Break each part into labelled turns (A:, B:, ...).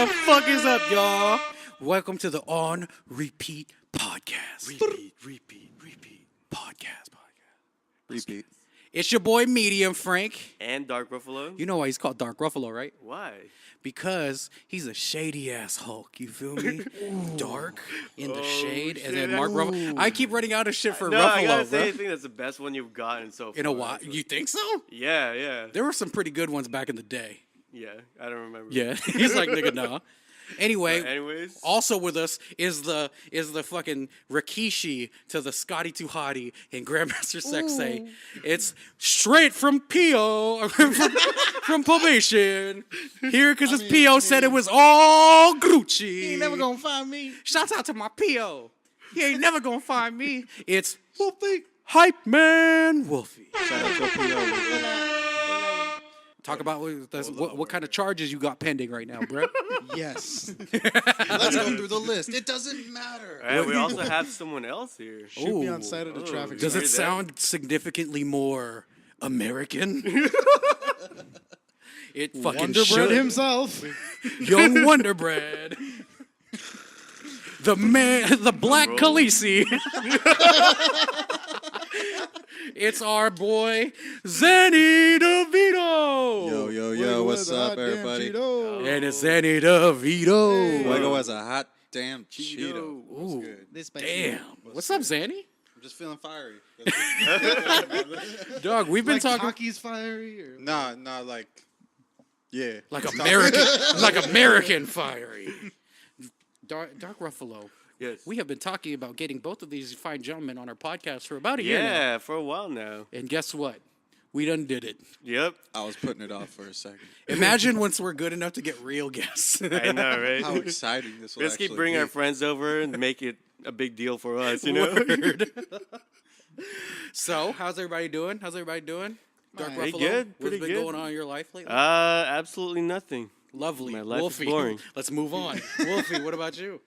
A: the fuck is up, y'all? Welcome to the On Repeat Podcast. Repeat podcast.
B: Repeat.
A: It's your boy Medium Frank.
C: And Dark Ruffalo.
A: You know why he's called Dark Ruffalo, right?
C: Why?
A: Because he's a shady ass Hulk. You feel me? Dark in the shade,
C: shit.
A: and then Mark Ruffalo. I keep running out of shit for
C: No,
A: Ruffalo,
C: I gotta say,
A: bro.
C: I think that's the best one you've gotten so far.
A: In a while, you think so?
C: Yeah.
A: There were some pretty good ones back in the day.
C: Yeah, I don't remember.
A: Yeah, he's like nigga, nah. Anyway,
C: Anyways.
A: also with us is the fucking Rikishi to the Scotty Too Hottie and Grandmaster Sexay. It's straight from P.O. from probation. Here because his P.O. said it was all Gucci.
B: He ain't never gonna find me.
A: Shouts out to my P.O. He ain't never gonna find me. It's Wolfie, Hype Man Wolfie.
B: Shout out to P.O.
A: Talk about what kind of charges you got pending right now, bro.
B: Yes. Let's go through the list. It doesn't matter.
C: And we also have someone else here.
B: Shoot me on side of the traffic.
A: Does
B: sign.
A: it sound significantly more American? It fucking
B: Wonder
A: should.
B: Bread himself?
A: Young Wonder Bread. The man, the Black Khaleesi. It's our boy, Xani Devito.
B: Yo, what's up, everybody?
A: And it's Xani Devito.
B: Fuego as a hot damn Cheeto. What's
A: Ooh,
B: good?
A: damn. What's up, Xani?
B: I'm just feeling fiery.
A: Dog, we've been
D: Like
A: talking
D: Taki's fiery? Or...
B: Nah, like, yeah.
A: like American fiery. Dark Ruffalo.
C: Yes.
A: We have been talking about getting both of these fine gentlemen on our podcast for about a year now.
C: Yeah, for a while now.
A: And guess what? We done did it.
C: Yep.
B: I was putting it off for a second.
A: Imagine once we're good enough to get real guests.
C: I know, right?
B: How exciting this will
C: Let's
B: actually
C: keep bringing
B: be.
C: our friends over and make it a big deal for us, you know?
A: Word. So, how's everybody doing? Dark
C: Pretty
A: Ruffalo,
C: good,
A: what's
C: pretty
A: been
C: good.
A: going on in your life lately?
C: Absolutely nothing.
A: Lovely.
C: my life is
A: Wolfie.
C: boring.
A: Let's move on. Wolfie, what about you?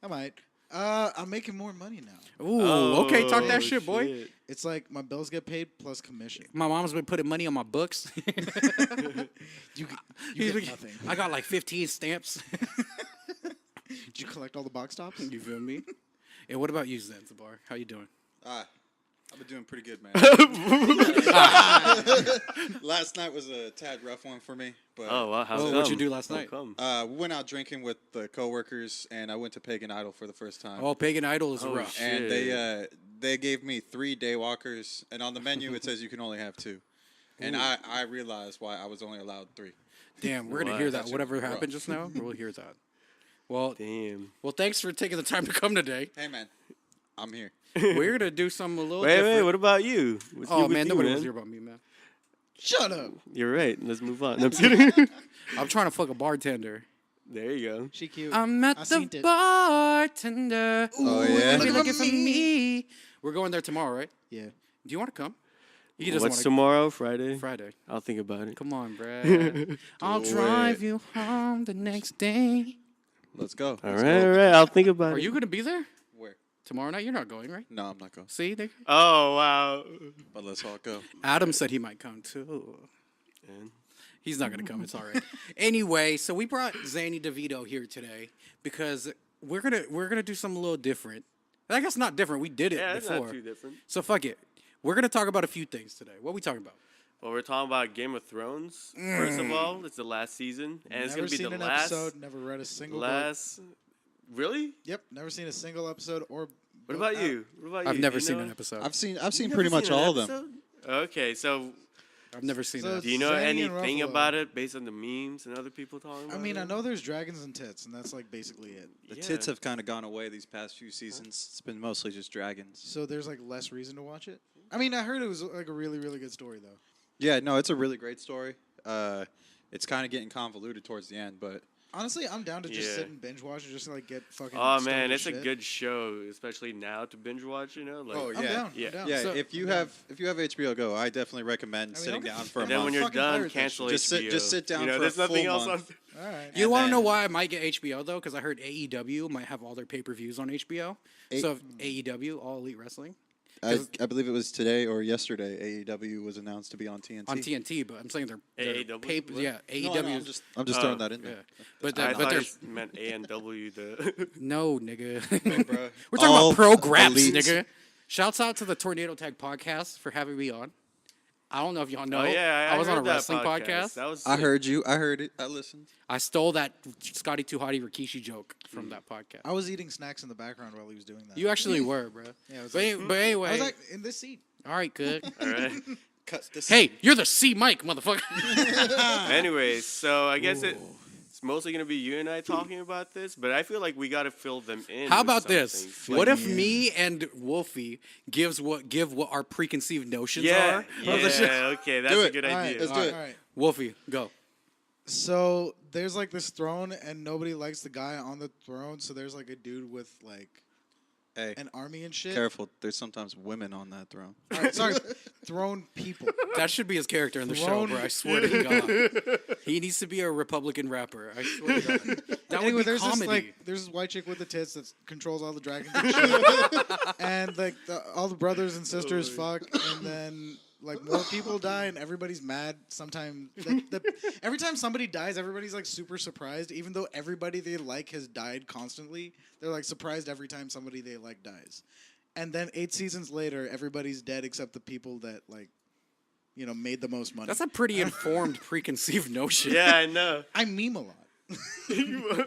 D: I might. I'm making more money now.
A: Ooh, okay, talk that shit, boy.
C: shit.
D: It's like my bills get paid plus commission.
A: My mom's been putting money on my books.
D: You get nothing.
A: I got like 15 stamps.
D: Did you collect all the box tops?
A: You feel me? And what about you, Zanzibar? How you doing?
B: I've been doing pretty good, man. Last night was a tad rough one for me. But
C: Oh, wow. How
A: What'd you do last night?
C: Come?
B: we went out drinking with the coworkers, and I went to Pagan Idol for the first time.
A: Oh, Pagan Idol is
C: Oh,
A: rough.
C: shit.
B: And they gave me 3 day walkers, and on the menu it says you can only have 2. And I realized why I was only allowed 3.
A: Damn, we're gonna
C: Wow.
A: hear that.
B: That's
A: Whatever
B: rough.
A: happened just now, we'll hear that. Well,
C: Damn.
A: thanks for taking the time to come today.
B: Hey man, I'm here.
A: We're gonna do something a little
C: Wait,
A: different.
C: what about you? What's
A: Oh
C: with
A: man,
C: you,
A: nobody
C: man?
A: wants to hear about me, man.
D: Shut up.
C: You're right. Let's move on. No, I'm just kidding.
A: I'm trying to fuck a bartender.
C: There you go.
D: She cute.
A: I'm at
D: I
A: the
D: seen it.
A: bartender.
B: Oh, yeah?
A: Be
D: Look
A: looking
D: at
A: for me. We're going there tomorrow, right?
D: Yeah.
A: Do you want to come? He doesn't
C: What's
A: want
C: tomorrow? Friday?
A: to. Friday.
C: I'll think about it.
A: Come on, Brad. I'll drive you home the next day.
B: Let's go.
C: All
B: Let's
C: right,
B: go.
C: all right. I'll think about
A: Are
C: it.
A: you gonna be there
B: Where?
A: tomorrow night? You're not going, right?
B: No, I'm not going.
A: See, they,
C: Oh, wow.
B: But let's all go.
A: Adam said he might come too.
C: And
A: He's not gonna come. It's all right. Anyway, so we brought Xani Devito here today because we're gonna do something a little different. I guess not different. We did it
C: yeah, it's
A: before.
C: not too different.
A: So fuck it. We're gonna talk about a few things today. What are we talking about?
C: Well, we're talking about Game of Thrones. First of all, it's the last season, and it's
D: Never
C: gonna be
D: seen
C: the
D: an
C: last.
D: episode. Never read a single book.
C: Last. Really?
D: Yep. Never seen a single episode or.
C: What about you? What about you?
A: I've never
C: Do you
A: seen
C: know?
A: an episode.
B: I've seen
C: You've
B: pretty
C: never
B: much
C: seen an
B: all of them.
C: episode? Okay, so
A: I've never seen
D: So
A: that.
C: do you know
D: Xani and
C: anything
D: Ruffalo.
C: about it based on the memes and other people talking about
D: I mean,
C: it?
D: I know there's dragons and tits, and that's like basically it.
B: The
C: Yeah.
B: tits have kind of gone away these past few seasons. It's been mostly just dragons.
D: So there's like less reason to watch it. I mean, I heard it was like a really, really good story though.
B: Yeah, no, it's a really great story. It's kind of getting convoluted towards the end, but
D: Honestly, I'm down to just
C: Yeah.
D: sit and binge watch and just like get fucking.
C: Oh
D: stoned
C: man,
D: as
C: it's a
D: shit.
C: good show, especially now to binge watch. You know, like.
B: Oh,
D: I'm
B: yeah.
D: down.
C: Yeah.
D: I'm down.
B: yeah,
A: So-
B: if you have HBO Go, I definitely recommend
D: I mean,
B: sitting
D: I'll
B: down
D: get-
B: for a
C: And then
B: month.
C: when you're
D: fucking
C: done,
D: pirate that
C: cancel
B: shit.
C: HBO.
B: Just sit down
C: you know,
B: for a
C: there's nothing
B: full
C: else
B: month.
C: on.
D: All right.
A: You
B: And
A: want to know
B: then-
A: why I might get HBO though? Because I heard AEW might have all their pay-per-views on HBO. So if AEW, All Elite Wrestling.
B: I believe it was today or yesterday. AEW was announced to be on TNT.
A: On TNT, but I'm saying they're
C: AEW?
A: paper.
C: What?
A: Yeah,
B: No,
A: AEW.
B: I'm just throwing that in
A: Yeah,
B: there.
A: but
C: I
A: but
C: thought
A: there's
C: you meant A&W. The
A: no nigga.
B: Bro.
A: We're talking
B: All
A: about pro graps,
B: elite.
A: nigga. Shouts out to the Tornado Tag podcast for having me on. I don't know if y'all know.
C: Oh yeah,
A: I was on a
C: heard that
A: wrestling podcast.
C: That was
B: I
C: sick.
B: heard you. I heard it. I listened.
A: I stole that Scotty Too Hottie Rikishi joke from that podcast.
D: I was eating snacks in the background while he was doing that.
A: You actually were, bro.
D: Yeah, I was
A: But,
D: like-
A: but anyway,
D: I was like in this seat.
A: all right, good.
C: All right.
B: Cut this.
A: Hey, you're the C Mike, motherfucker.
C: Anyways, so I guess it's mostly gonna be you and I talking about this, but I feel like we gotta fill them in.
A: How
C: with
A: about this?
C: something.
A: What if me and Wolfie give what our preconceived notions
C: Yeah,
A: are? of the show?
C: yeah, okay, that's
B: Do
C: a
B: it.
C: good
D: All right,
C: idea.
B: Let's do it.
D: All right.
A: Wolfie, go.
D: So there's like this throne, and nobody likes the guy on the throne. So there's like a dude with like
B: Hey,
D: an army and shit.
B: careful. There's sometimes women on that throne.
D: All right, sorry, throne people.
A: That should be his character in the show,
D: Throne-
A: bro. I swear to God. He needs to be a Republican rapper. I swear to God. That
D: Anyway,
A: would be
D: there's
A: comedy.
D: this like there's this white chick with the tits that controls all the dragons and shit. And like all the brothers and sisters fuck, and then like more people die, and everybody's mad. Sometimes every time somebody dies, everybody's like super surprised, even though everybody they like has died constantly. They're like surprised every time somebody they like dies. And then 8 seasons later, everybody's dead except the people that like, made the most money.
A: That's a pretty informed, preconceived notion.
C: Yeah, I know.
D: I meme a lot.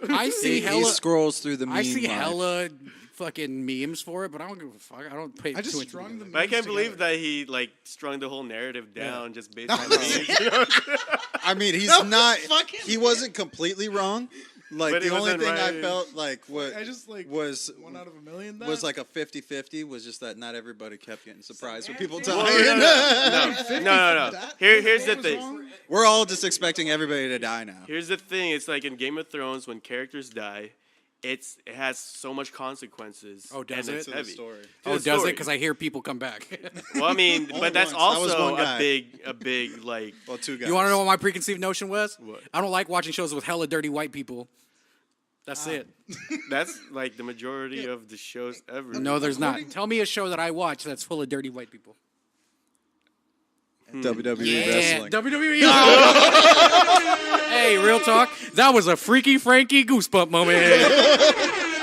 A: I see
B: He
A: hella.
B: scrolls through the meme
A: I see
B: life.
A: hella fucking memes for it, but I don't give a fuck. I don't pay.
D: I just
A: too much
D: strung the
A: into
C: But I
D: memes
C: can't believe
D: together.
C: that he like strung the whole narrative down just based
D: That
C: on
D: was
C: memes.
B: I mean, he's
D: No,
B: not.
D: fuck him,
B: He wasn't completely wrong. Like
C: But
B: the
C: it
B: only
C: wasn't
B: thing I
C: right.
B: felt like what
D: I just like
B: was
D: 1 out of a million.
B: was like a 50-50 was just that not everybody kept getting surprised when people
C: Well,
B: die.
C: no.
D: That-
C: Here's the
D: was
C: thing.
D: wrong.
B: We're all just expecting everybody to die now.
C: Here's the thing. It's like in Game of Thrones when characters die, it has so much consequences.
A: Oh, does
C: and
A: it?
C: It's
A: To the
C: heavy.
B: story.
C: To
A: Oh,
C: the
A: does it?
C: story.
A: Because I hear people come back.
C: Well, I mean, but that's
B: once. That was
C: also
B: one guy.
C: a big like.
B: Well, 2 guys.
A: You want to know what my preconceived notion was?
C: What?
A: I don't like watching shows with hella dirty white people. That's it.
C: That's like the majority of the shows ever.
A: No, there's not. Tell me a show that I watch that's full of dirty white people.
B: WWE wrestling?
A: WWE. Hey, real talk. That was a Freaky Frankie goosebump moment.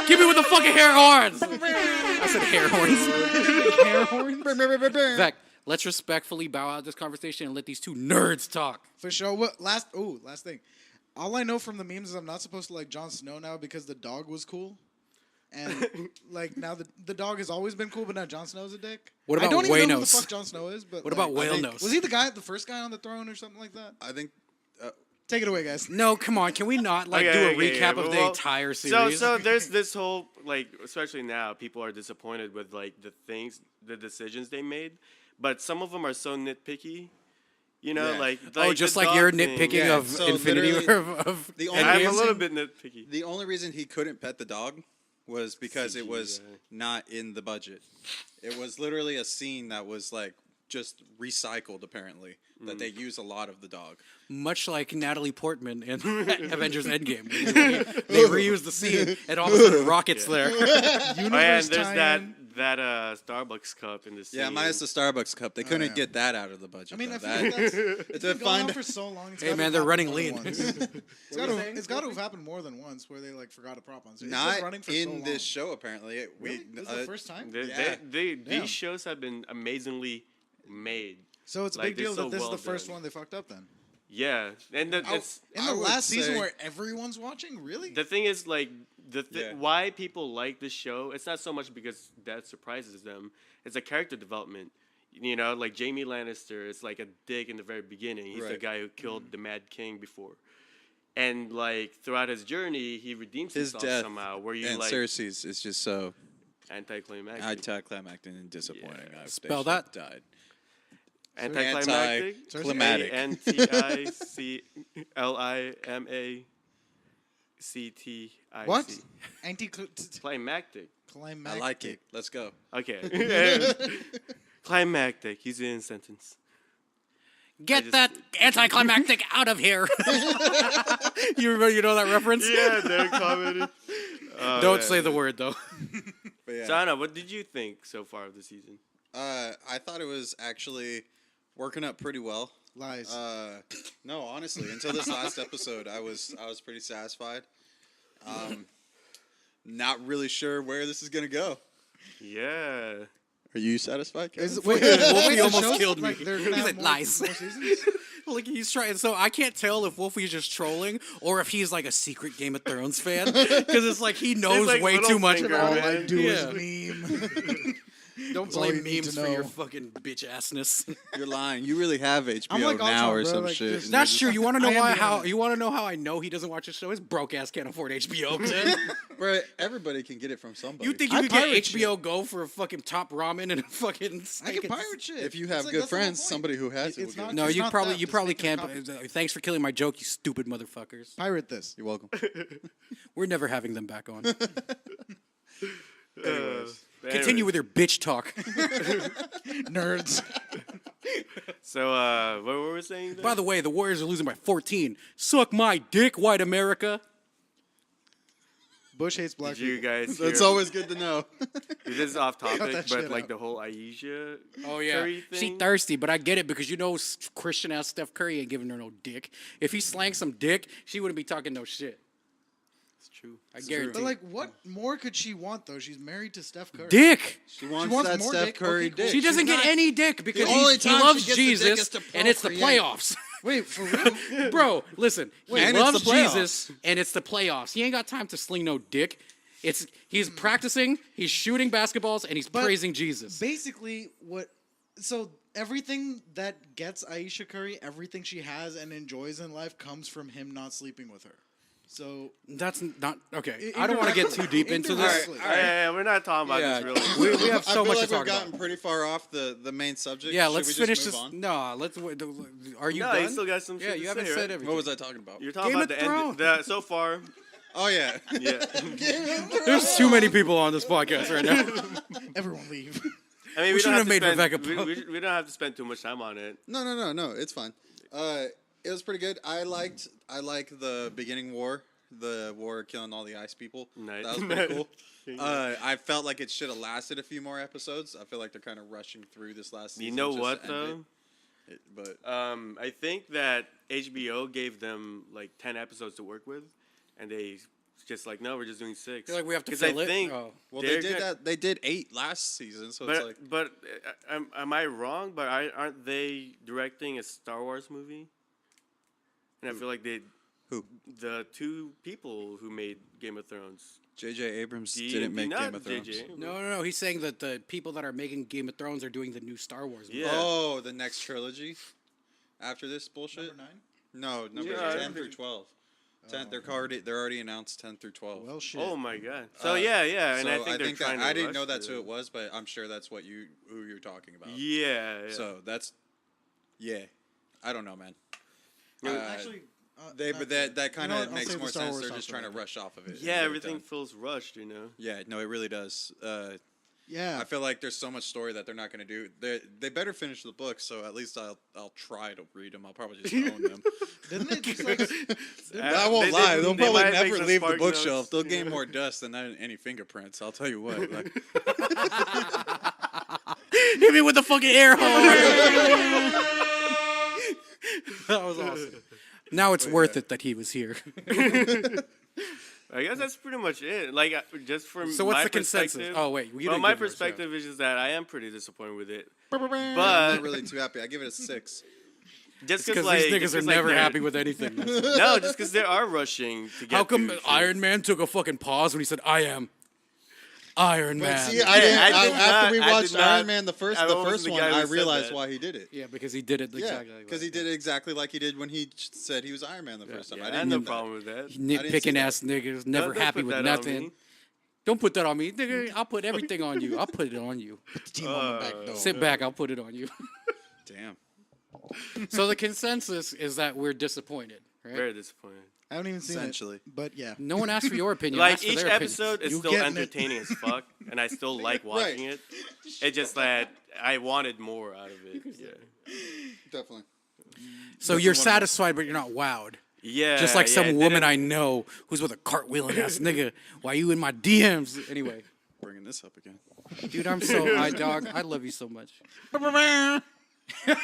A: Give me with the fucking hair horns. I said hair horns. Hair horns. Zach, let's respectfully bow out this conversation and let these two nerds talk.
D: For sure. What last thing. All I know from the memes is I'm not supposed to like Jon Snow now because the dog was cool. And like now the dog has always been cool, but now Jon Snow's a dick.
A: What
D: I
A: about
D: don't even know who the
A: Waynos?
D: fuck Jon Snow is, but
A: What about
D: like,
A: whale
B: think-
A: nose?
D: was he the first guy on the throne or something like that?
B: I think.
D: Take it away, guys.
A: No, come on. Can we not like
C: Okay,
A: do a
C: okay,
A: recap
C: yeah,
A: of the
C: well,
A: entire series?
C: So there's this whole like, especially now, people are disappointed with like the decisions they made, but some of them are so nitpicky. You know,
B: Yeah.
C: like
A: oh,
C: the
A: just like
C: dog
A: you're
C: thing.
A: nitpicking
B: Yeah,
A: of
B: so
A: Infinity
B: literally,
A: of
B: the only
C: I'm a
B: reason-
C: little bit nitpicky.
B: The only reason he couldn't pet the dog was because it was
C: CGI.
B: not in the budget. It was literally a scene that was like just recycled apparently. That they use a lot of the dog.
A: much like Natalie Portman in Avengers Endgame. They reused the scene, and all of a sudden, Rocket's there.
C: Oh, yeah, and
D: Universe
C: there's
D: tie-in.
C: that Starbucks cup in the scene.
B: Yeah, minus the Starbucks cup. They couldn't
D: yeah.
B: get that out of the budget.
D: I mean, I
B: though.
D: feel like that's
B: That-
D: it's
B: to
D: been going on
B: find
D: for so long. It's
A: Hey,
D: gotta
A: man,
D: have
A: they're
D: happened
A: running
D: more than
A: lean.
D: once. It's got to have happened more than once where they like forgot a prop on stage. It's been
B: not
D: running for
B: in
D: so long.
B: this show apparently.
D: Really? This is the first time.
B: Yeah.
C: These
D: Damn.
C: shows have been amazingly made.
D: So it's a
C: Like,
D: big
C: they're
D: deal
C: so
D: that this is
C: well
D: the first
C: done.
D: one they fucked up then.
C: Yeah, and it's
D: In
B: I
D: the
B: would
D: last season
B: say-
D: where everyone's watching, really?
C: the thing is like
B: Yeah.
C: why people like the show. It's not so much because that surprises them. It's a character development. You know, like Jaime Lannister is like a dick in the very beginning. He's the
B: Right.
C: guy who killed the Mad King before, and like throughout his journey, he redeems
B: His
C: himself
B: death
C: somehow. Where you
B: and
C: like
B: Cersei's is just so
C: anticlimactic.
B: anticlimactic and disappointing.
C: Yeah.
B: They
A: Spell
B: should
A: that.
B: have died.
C: Anticlimactic.
B: Anticlimactic.
C: ANTICLIMACTIC.
D: What? Anti
C: Climactic.
D: climactic.
B: I like it. Let's go.
C: Okay. Climactic. He's in sentence.
A: Get
C: just-
A: that anticlimactic out of here. You know that reference?
C: Yeah, they're comedy.
A: Don't say the word though.
B: But yeah.
C: Sana, what did you think so far of the season?
B: I thought it was actually working up pretty well.
D: Lies.
B: No, honestly, until this last episode, I was pretty satisfied. Not really sure where this is gonna go.
C: Yeah.
B: Are you satisfied, Kevin?
D: Wait,
A: Wolfie
D: the
A: almost
D: show's,
A: killed me.
D: like, they're
A: He
D: gonna have
A: said
D: more-
A: lies.
D: more seasons?
A: Like he's trying, so I can't tell if Wolfie's just trolling or if he's like a secret Game of Thrones fan because it's like he knows
C: like
A: way too much
C: Littlefinger,
A: about
D: All
A: it.
D: I do
A: Yeah.
D: is meme.
A: Don't
D: That's all you
A: blame
D: need
A: memes
D: to
A: for your
D: know.
A: fucking bitch assness.
B: You're lying. You really have HBO
D: like
B: now
D: Ultron,
B: or
D: bro,
B: some
D: like,
B: shit.
D: just-
B: and
A: That's
B: you're
A: true. You want to know
D: I am
A: why?
D: the
A: How
D: internet.
A: you want to know how I know he doesn't watch his show? His broke ass can't afford HBO. Man.
B: Bro, everybody can get it from somebody.
A: You think you
D: I
A: could get
D: pirate
A: HBO Go for a fucking top ramen and a fucking?
D: I can pirate shit.
B: if you
D: It's
B: have
D: like,
B: good
D: that's the whole
B: friends,
D: point.
B: somebody who has it
D: It's
B: will
D: not-
B: get it.
A: No,
D: It's
A: you
D: not
A: probably
D: theft,
A: you
D: it's
A: probably
D: making
A: can't.
D: copies.
A: Thanks for killing my joke, you stupid motherfuckers.
D: Pirate this.
B: You're welcome.
A: We're never having them back on.
B: Anyways.
A: Continue with your bitch talk.
D: Nerds.
C: So, what were we saying? Then?
A: By the way, the Warriors are losing by 14. Suck my dick, white America.
D: Bush hates black
C: Did you
D: people.
C: guys?
B: That's
C: hear-
B: always good to know.
C: This is off topic,
D: that
C: but
D: shit
C: like
D: out.
C: the whole Aisha.
A: Oh yeah,
C: Curry
A: she
C: thing.
A: thirsty, but I get it because you know Christian ass Steph Curry ain't giving her no dick. If he slang some dick, she wouldn't be talking no shit.
C: It's true.
A: I guarantee.
D: But like, what more could she want though? She's married to Steph Curry.
A: Dick.
B: She wants,
D: wants
B: that
D: more
B: Steph
D: dick?
B: Curry
D: Okay, cool.
B: dick.
A: She doesn't
D: She's
A: get
D: not-
A: any dick because
B: The only
A: he
B: time she
A: loves
B: gets the dick
A: Jesus
B: is to
A: and it's the
B: procreate.
A: playoffs.
D: Wait, for real?
A: Bro, listen, he
B: and it's
A: loves
B: the playoffs.
A: Jesus and it's the playoffs. He ain't got time to sling no dick. He's practicing, he's shooting basketballs, and he's
D: But
A: praising Jesus.
D: Basically, so everything that gets Aisha Curry, everything she has and enjoys in life comes from him not sleeping with her. So
A: That's not okay.
D: I-
A: I don't want to get too deep into this.
D: indirectly.
C: Yeah, we're not talking about
B: Yeah.
C: this really.
A: We have
B: I
A: so
B: feel
A: much
B: like
A: to talk
B: we've gotten
A: about.
B: pretty far off the main subject.
A: Yeah,
B: Should
A: let's
B: we just
A: finish
B: move
A: this.
B: on?
A: No, let's. Are you
C: No,
A: done?
C: you still got some
A: Yeah,
C: shit
A: you
C: to
A: haven't
C: say,
A: said
C: right?
A: everything.
B: What was I talking about?
C: You're talking
A: Game
C: about
A: of
C: the end.
A: Thrones.
C: So far,
B: Oh yeah.
C: yeah.
A: There's too many people on this podcast right now.
D: everyone leave.
C: I mean,
A: We
C: we
A: shouldn't
C: don't
A: have
C: have
A: made
C: to spend,
A: Rebecca
C: we,
A: Poe.
C: we don't have to spend too much time on it.
B: No. It's fine. It was pretty good. I like the beginning war, the war killing all the ice people.
C: Nice.
B: That was pretty cool. I felt like it should have lasted a few more episodes. I feel like they're kind of rushing through this last season.
C: You know
B: just
C: what
B: to end
C: though?
B: it. But
C: I think that HBO gave them like 10 episodes to work with, and they just like, no, we're just doing 6.
A: Feel like we have to
C: 'Cause
A: fill
C: I
A: it.
C: think,
A: Oh.
B: well,
C: they're
B: they did
C: good-
B: that. They did 8 last season, so it's like
C: But am I wrong? But aren't they directing a Star Wars movie? And I feel like
B: who?
C: the 2 people who made Game of Thrones.
B: J.J. Abrams
C: D-
B: didn't make
C: not
B: Game of Thrones.
C: JJ.
A: No. He's saying that the people that are making Game of Thrones are doing the new Star Wars movie.
C: Yeah.
B: Oh, the next trilogy after this bullshit.
D: Number 9?
B: No, number
C: Yeah,
B: 10 through 12. 10. They're already announced 10 through 12.
D: Well, shit.
C: Oh my god. So yeah, and
B: So
C: I think they're trying to.
B: I didn't
C: rush
B: know that's
C: it.
B: who it was, but I'm sure that's who you're talking about.
C: Yeah.
B: So that's I don't know, man.
D: Actually,
B: But that kind
D: You know
B: of
D: what? I'll
B: makes
D: save
B: more
D: the Star
B: sense.
D: Wars
B: They're
D: stuff
B: just
D: for
B: trying to
D: later.
B: rush off of it. and
C: yeah,
B: get it
C: everything
B: done.
C: feels rushed, you know.
B: Yeah, no, it really does.
D: yeah.
B: I feel like there's so much story that they're not going to do. They better finish the book, so at least I'll try to read them. I'll probably just own them.
D: Didn't they just like?
B: I won't lie. They'll probably
C: might make
B: never
C: some
B: leave the
C: spark
B: bookshelf.
C: notes.
B: They'll gain more dust than any fingerprints. I'll tell you what. Like,
A: Hit me with the fucking air horn. That was awesome. Now it's worth it that he was here.
C: I guess that's pretty much it. Like just from
A: So what's
C: my
A: the consensus?
C: perspective-
A: Oh wait, you
C: well,
A: didn't
C: my
A: give yours, yeah.
C: perspective is just that I am pretty disappointed with it.
B: I'm
C: But
B: not really too happy. I give it a 6.
C: just
A: Because
C: like
A: these niggas
C: just
A: are
C: 'cause, like,
A: never
C: they're-
A: happy with anything.
C: No, just because they are rushing to get.
A: How come
C: through shit.
A: Iron Man took a fucking pause when he said, "I am Iron Man"?
B: See, I didn't.
C: I did
B: After we
C: not- I
B: watched
C: did not-
B: Iron Man, the first
C: I wasn't
B: one,
C: the guy who
B: I
C: said
B: realized
C: that.
B: why he did it.
A: Yeah, because he did it
B: Yeah,
A: exactly.
B: because he did it exactly like he did when he said he was Iron Man the first time.
C: Yeah,
B: I
C: I
B: didn't
C: had no
B: know that.
C: problem with that.
B: didn't see
A: Nitpicking
B: that.
A: ass niggas, never
C: Don't
A: happy
C: put
A: with
C: that on
A: nothing.
C: me.
A: Don't put that on me, nigga. I'll put everything on you. I'll put it on you.
D: Team on the back door.
A: Sit back. I'll put it on you.
B: Damn.
A: So the consensus is that we're disappointed, right?
C: Very disappointed.
D: I haven't even seen
B: Essentially.
D: it, but yeah.
A: No one asked for your opinion.
C: Like
A: asked for
C: each
A: their opinion.
C: episode is
D: You
C: still
D: getting it.
C: entertaining as fuck, and I still like watching it. It's just that I wanted more out of it. Yeah.
B: Definitely.
A: So you're satisfied, but you're not wowed.
C: Yeah.
A: Just like
C: yeah,
A: some
C: it
A: woman
C: didn't-
A: I know who's with a cartwheeling ass nigga. Why you in my DMs? Anyway,
B: bringing this up again.
A: Dude, I'm so dog. I love you so much.
C: All right.
A: All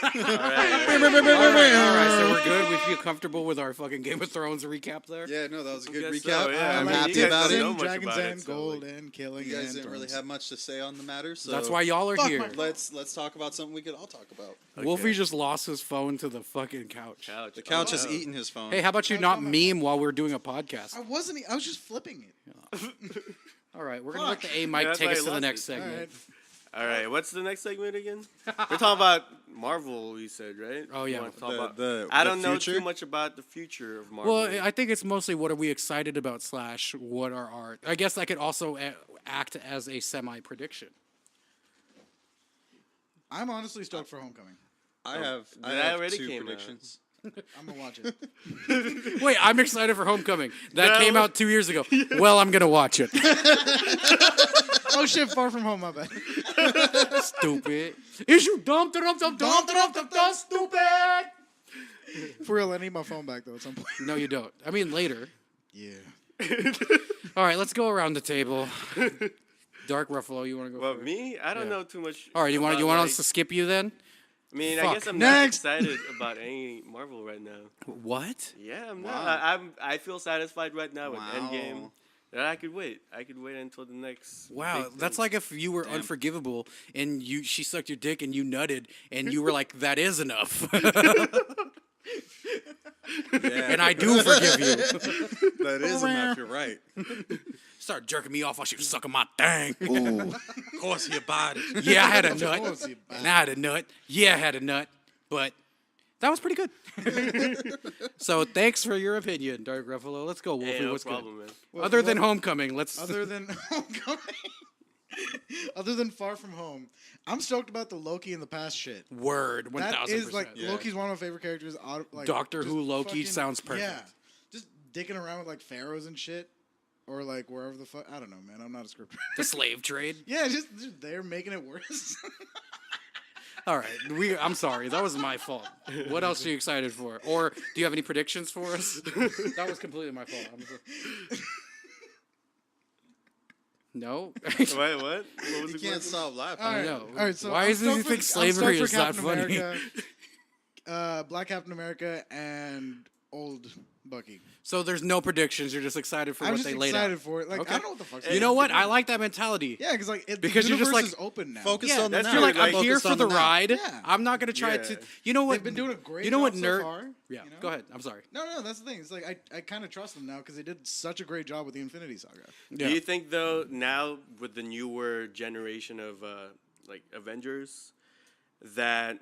A: right, so we're good. We feel comfortable with our fucking Game of Thrones recap there.
B: Yeah, no, that was a good
C: guess
B: recap.
C: so, yeah.
B: I'm
C: I mean,
B: happy
C: you guys
B: about
C: don't
B: it.
C: know much
D: Dragons
C: about it,
D: and
C: so,
D: gold
C: like,
D: and killing.
B: You guys
D: and
B: didn't really
D: thrones.
B: have much to say on the matter, so
A: That's why y'all are
D: Fuck
A: here.
D: my-
B: let's talk about something we could all talk about.
A: Wolfie just lost his phone to the fucking couch.
C: Couch.
B: The couch
C: Oh,
B: is
C: wow.
B: eating his phone.
A: Hey, how about you not meme while we're doing a podcast?
D: I wasn't. I was just flipping it.
A: All right, we're gonna let the A mic
C: that's
A: take
C: why
A: us
C: he
A: to the
C: lost
A: next
C: it.
D: All
A: segment.
D: right.
C: All right, what's the next segment again? We're talking about Marvel, you said, right?
A: Oh, yeah.
C: You wanna talk
B: The-
C: about-
B: the-
C: I
B: the
C: don't know
B: future?
C: too much about the future of Marvel.
A: Well, I think it's mostly what are we excited about / what are our. I guess I could also act as a semi prediction.
D: I'm honestly stoked for Homecoming.
B: I have
C: that already
B: two
C: came out.
B: predictions.
D: I'm gonna watch it.
A: Wait, I'm excited for Homecoming. That
C: No.
A: came out 2 years ago. Well, I'm gonna watch it.
D: Oh shit! Far from home. My bad.
A: Stupid. Is you dumb? Stupid.
D: For real, I need my phone back though at some point.
A: No, you don't. I mean, later.
D: Yeah.
A: All right, let's go around the table. Dark Ruffalo, you want to go?
C: Well,
A: first?
C: me, I don't
A: Yeah.
C: know too much.
A: All right, you want
C: about,
A: us to skip you then?
C: I mean, I
A: Fuck.
C: guess I'm
D: Next.
C: not excited about any Marvel right now.
A: What?
C: Yeah, I'm
B: Wow.
C: not. I feel satisfied right now with
B: Wow.
C: Endgame. That I could wait. I could wait until the next.
A: Wow,
C: big
A: that's
C: thing.
A: like if you were unforgivable and she sucked your dick and you nutted and you were like, that is enough.
B: Yeah,
A: And I do forgive you.
B: that is enough. You're right.
A: Start jerking me off while she was sucking my thing.
B: Of course, you bought it.
A: Yeah, I had a nut.
D: course you bought
A: And I had a nut. Yeah, I had a nut. But that was pretty good. So thanks for your opinion, Dark Ruffalo. Let's go, Wolfie.
C: Yeah, no
A: What's
C: problem, man.
A: good? Other than Homecoming, let's.
D: Other than Homecoming. Other than Far From Home, I'm stoked about the Loki in the past shit.
A: Word, 1000%.
D: That is like
B: Yeah.
D: Loki's one of my favorite characters. Like,
A: Doctor
D: just
A: Who Loki
D: fucking-
A: sounds perfect.
D: Yeah, just dicking around with like pharaohs and shit, or like wherever the fuck. I don't know, man. I'm not a script.
A: The slave trade.
D: Yeah, just they're making it worse.
A: All right, I'm sorry. That was my fault. What else are you excited for? Or do you have any predictions for us? That was completely my fault. No?
C: Wait, what? What was
B: You
C: the
B: can't
C: question?
B: stop laughing.
D: All right,
A: know.
D: all right. So
A: Why
D: I'm
A: is it you
D: stoked
A: think
D: I'm
A: slavery
D: stoked
A: is
D: for
A: not
D: Captain
A: funny?
D: America, Black Captain America and old Bucky.
A: So there's no predictions. You're just excited for
D: I'm
A: what
D: just
A: they laid
D: excited
A: out.
D: for it. Like
A: Okay.
D: I don't know what the fuck's
A: You know what? I like that mentality.
D: Yeah, because like
A: Because
D: the
A: you're just
D: universe
A: like-
D: is open now.
B: Focus
A: Yeah,
B: on the
C: that's
B: now.
A: You're like, I'm
B: Focus
A: here for
B: on
A: the
B: now.
A: ride.
D: Yeah.
A: I'm not gonna try
C: Yeah.
A: to. You know what?
D: They've been doing a great
A: You know what,
D: job
A: nerd?
D: so far.
A: Yeah.
D: you know?
A: Go ahead. I'm sorry.
D: No, that's the thing. It's like I kind of trust them now because they did such a great job with the Infinity Saga.
A: Yeah.
C: Do you think though now with the newer generation of like Avengers that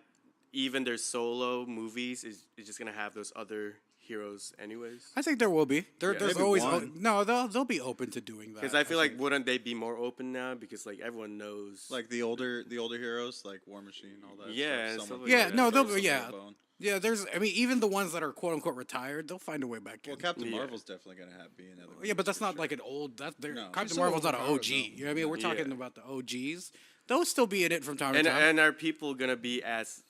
C: even their solo movies is just gonna have those other heroes anyways?
A: I think there will be. There's
B: maybe
A: always
B: one.
A: no. They'll be open to doing that.
C: Because I feel like wouldn't they be more open now? Because like everyone knows.
B: Like the older heroes, like War Machine, all that.
C: Yeah, and
B: stuff.
C: stuff
B: Some
C: like
A: Yeah,
C: that.
A: no, they'll
B: Some
A: yeah.
B: backbone.
A: Yeah, there's. I mean, even the ones that are quote unquote retired, they'll find a way back in.
B: Well, Captain
C: Yeah.
B: Marvel's definitely gonna be another.
A: Yeah, but that's
B: for
A: not
B: sure.
A: like an old.
B: No.
A: Captain
D: She's
A: Marvel's
D: still
A: not an
D: overpowered,
A: OG.
D: though.
A: You know what I mean? We're
C: Yeah.
A: talking about the OGs. They'll still be in it from time to
C: and
A: time.
C: and are people gonna be as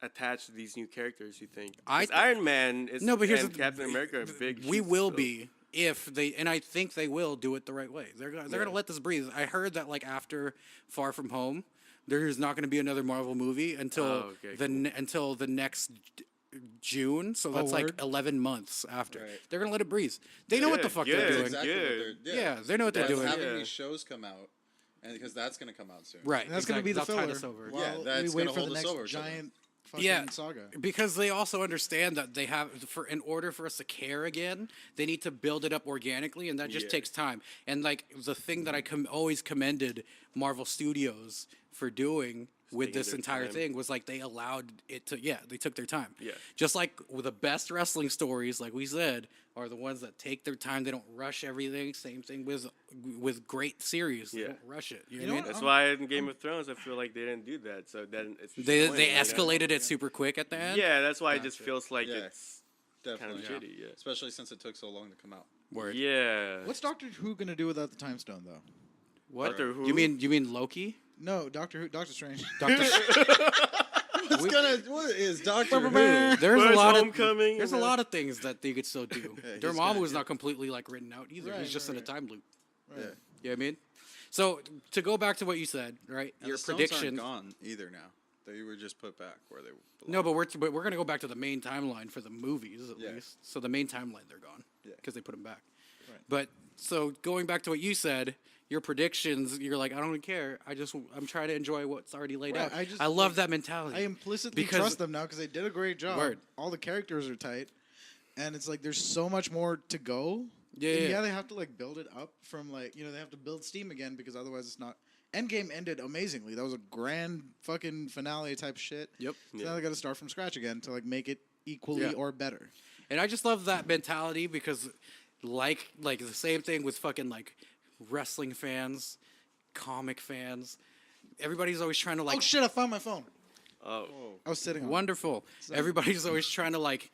C: attached to these new characters? You think?
A: I
C: 'Cause Iron Man is
A: No, but here's
C: and
A: the-
C: Captain America are big.
A: We
C: shoots,
A: will
C: so-
A: be if they, and I think they will do it the right way. They're gonna
C: Yeah.
A: let this breathe. I heard that like after Far From Home, there's not gonna be another Marvel movie until
C: Oh, okay,
A: until the next June. So that's like
D: word?
A: 11 months after.
B: Right.
A: They're gonna let it breathe. They know what the
C: Good,
A: fuck
C: good.
A: they're
B: That's
A: doing.
B: exactly what
C: Good.
B: they're.
A: Yeah, they know what they're
B: That's
A: doing.
B: having
C: Yeah.
B: these shows come out, and because that's gonna come out soon.
A: Right.
D: And that's gonna be the
A: They'll
D: filler.
A: tide us over.
D: While
B: Yeah, that's
D: we wait
B: gonna
D: for the
B: hold us
D: next
B: over, so
D: giant fucking
A: Yeah.
D: saga.
A: Because they also understand that they have in order for us to care again, they need to build it up organically, and that just
C: Yeah.
A: takes time. And like the thing that I always commended Marvel Studios for doing with
C: taking
A: this
C: their
A: entire
C: time.
A: thing was like they allowed it to. Yeah, they took their time.
C: Yeah.
A: Just like with the best wrestling stories, like we said, are the ones that take their time. They don't rush everything. Same thing with great series. They
C: Yeah.
A: don't rush it. You know
D: know
A: what I mean?
D: what?
C: That's why in Game of Thrones, I feel like they didn't do that. So then it's
A: They
C: disappointing, you know?
A: escalated it super quick at the end.
C: Yeah, that's why it just
D: Gotcha.
C: feels like
B: Yeah.
C: it's
B: Definitely.
C: kind of shitty. Yeah.
B: Especially since it took so long to come out.
A: Word.
C: Yeah.
D: What's Doctor Who gonna do without the Time Stone though?
A: What?
C: Doctor Who?
A: You mean Loki?
D: No, Doctor Who, Doctor Strange.
A: Doctor.
B: What is Doctor Who?
A: There's a
C: Where's
A: lot of
C: Homecoming?
A: there's a lot of things that they could still do.
B: Yeah, he's
A: Dormammu
B: got-
A: was not completely like written out either.
D: Right,
A: He's just
D: right,
A: in a time loop.
D: Right.
B: Yeah.
A: You know what I mean? So to go back to what you said, right?
B: And
A: Your
B: the stones
A: prediction.
B: aren't gone either now. They were just put back where they belong.
A: No, but we're gonna go back to the main timeline for the movies at
B: Yeah.
A: least. So the main timeline they're gone
B: Yeah.
A: because they put them back.
B: Right.
A: But so going back to what you said, your predictions, you're like, I don't really care. I'm trying to enjoy what's already laid
D: Right,
A: out.
D: I
A: love that mentality.
D: I implicitly
A: Because-
D: trust them now because they did a great job.
A: Word.
D: All the characters are tight, and it's like there's so much more to go.
A: Yeah,
D: And
A: yeah.
D: they have to like build it up from like they have to build steam again because otherwise it's not. Endgame ended amazingly. That was a grand fucking finale type shit.
A: Yep.
D: So now they got to start from scratch again to like make it equally
A: Yeah.
D: or better.
A: And I just love that mentality because, like the same thing with fucking like wrestling fans, comic fans. Everybody's always trying to like
D: Oh shit! I found my phone.
C: Oh,
D: I was sitting on. it.
A: wonderful. Everybody's always trying to like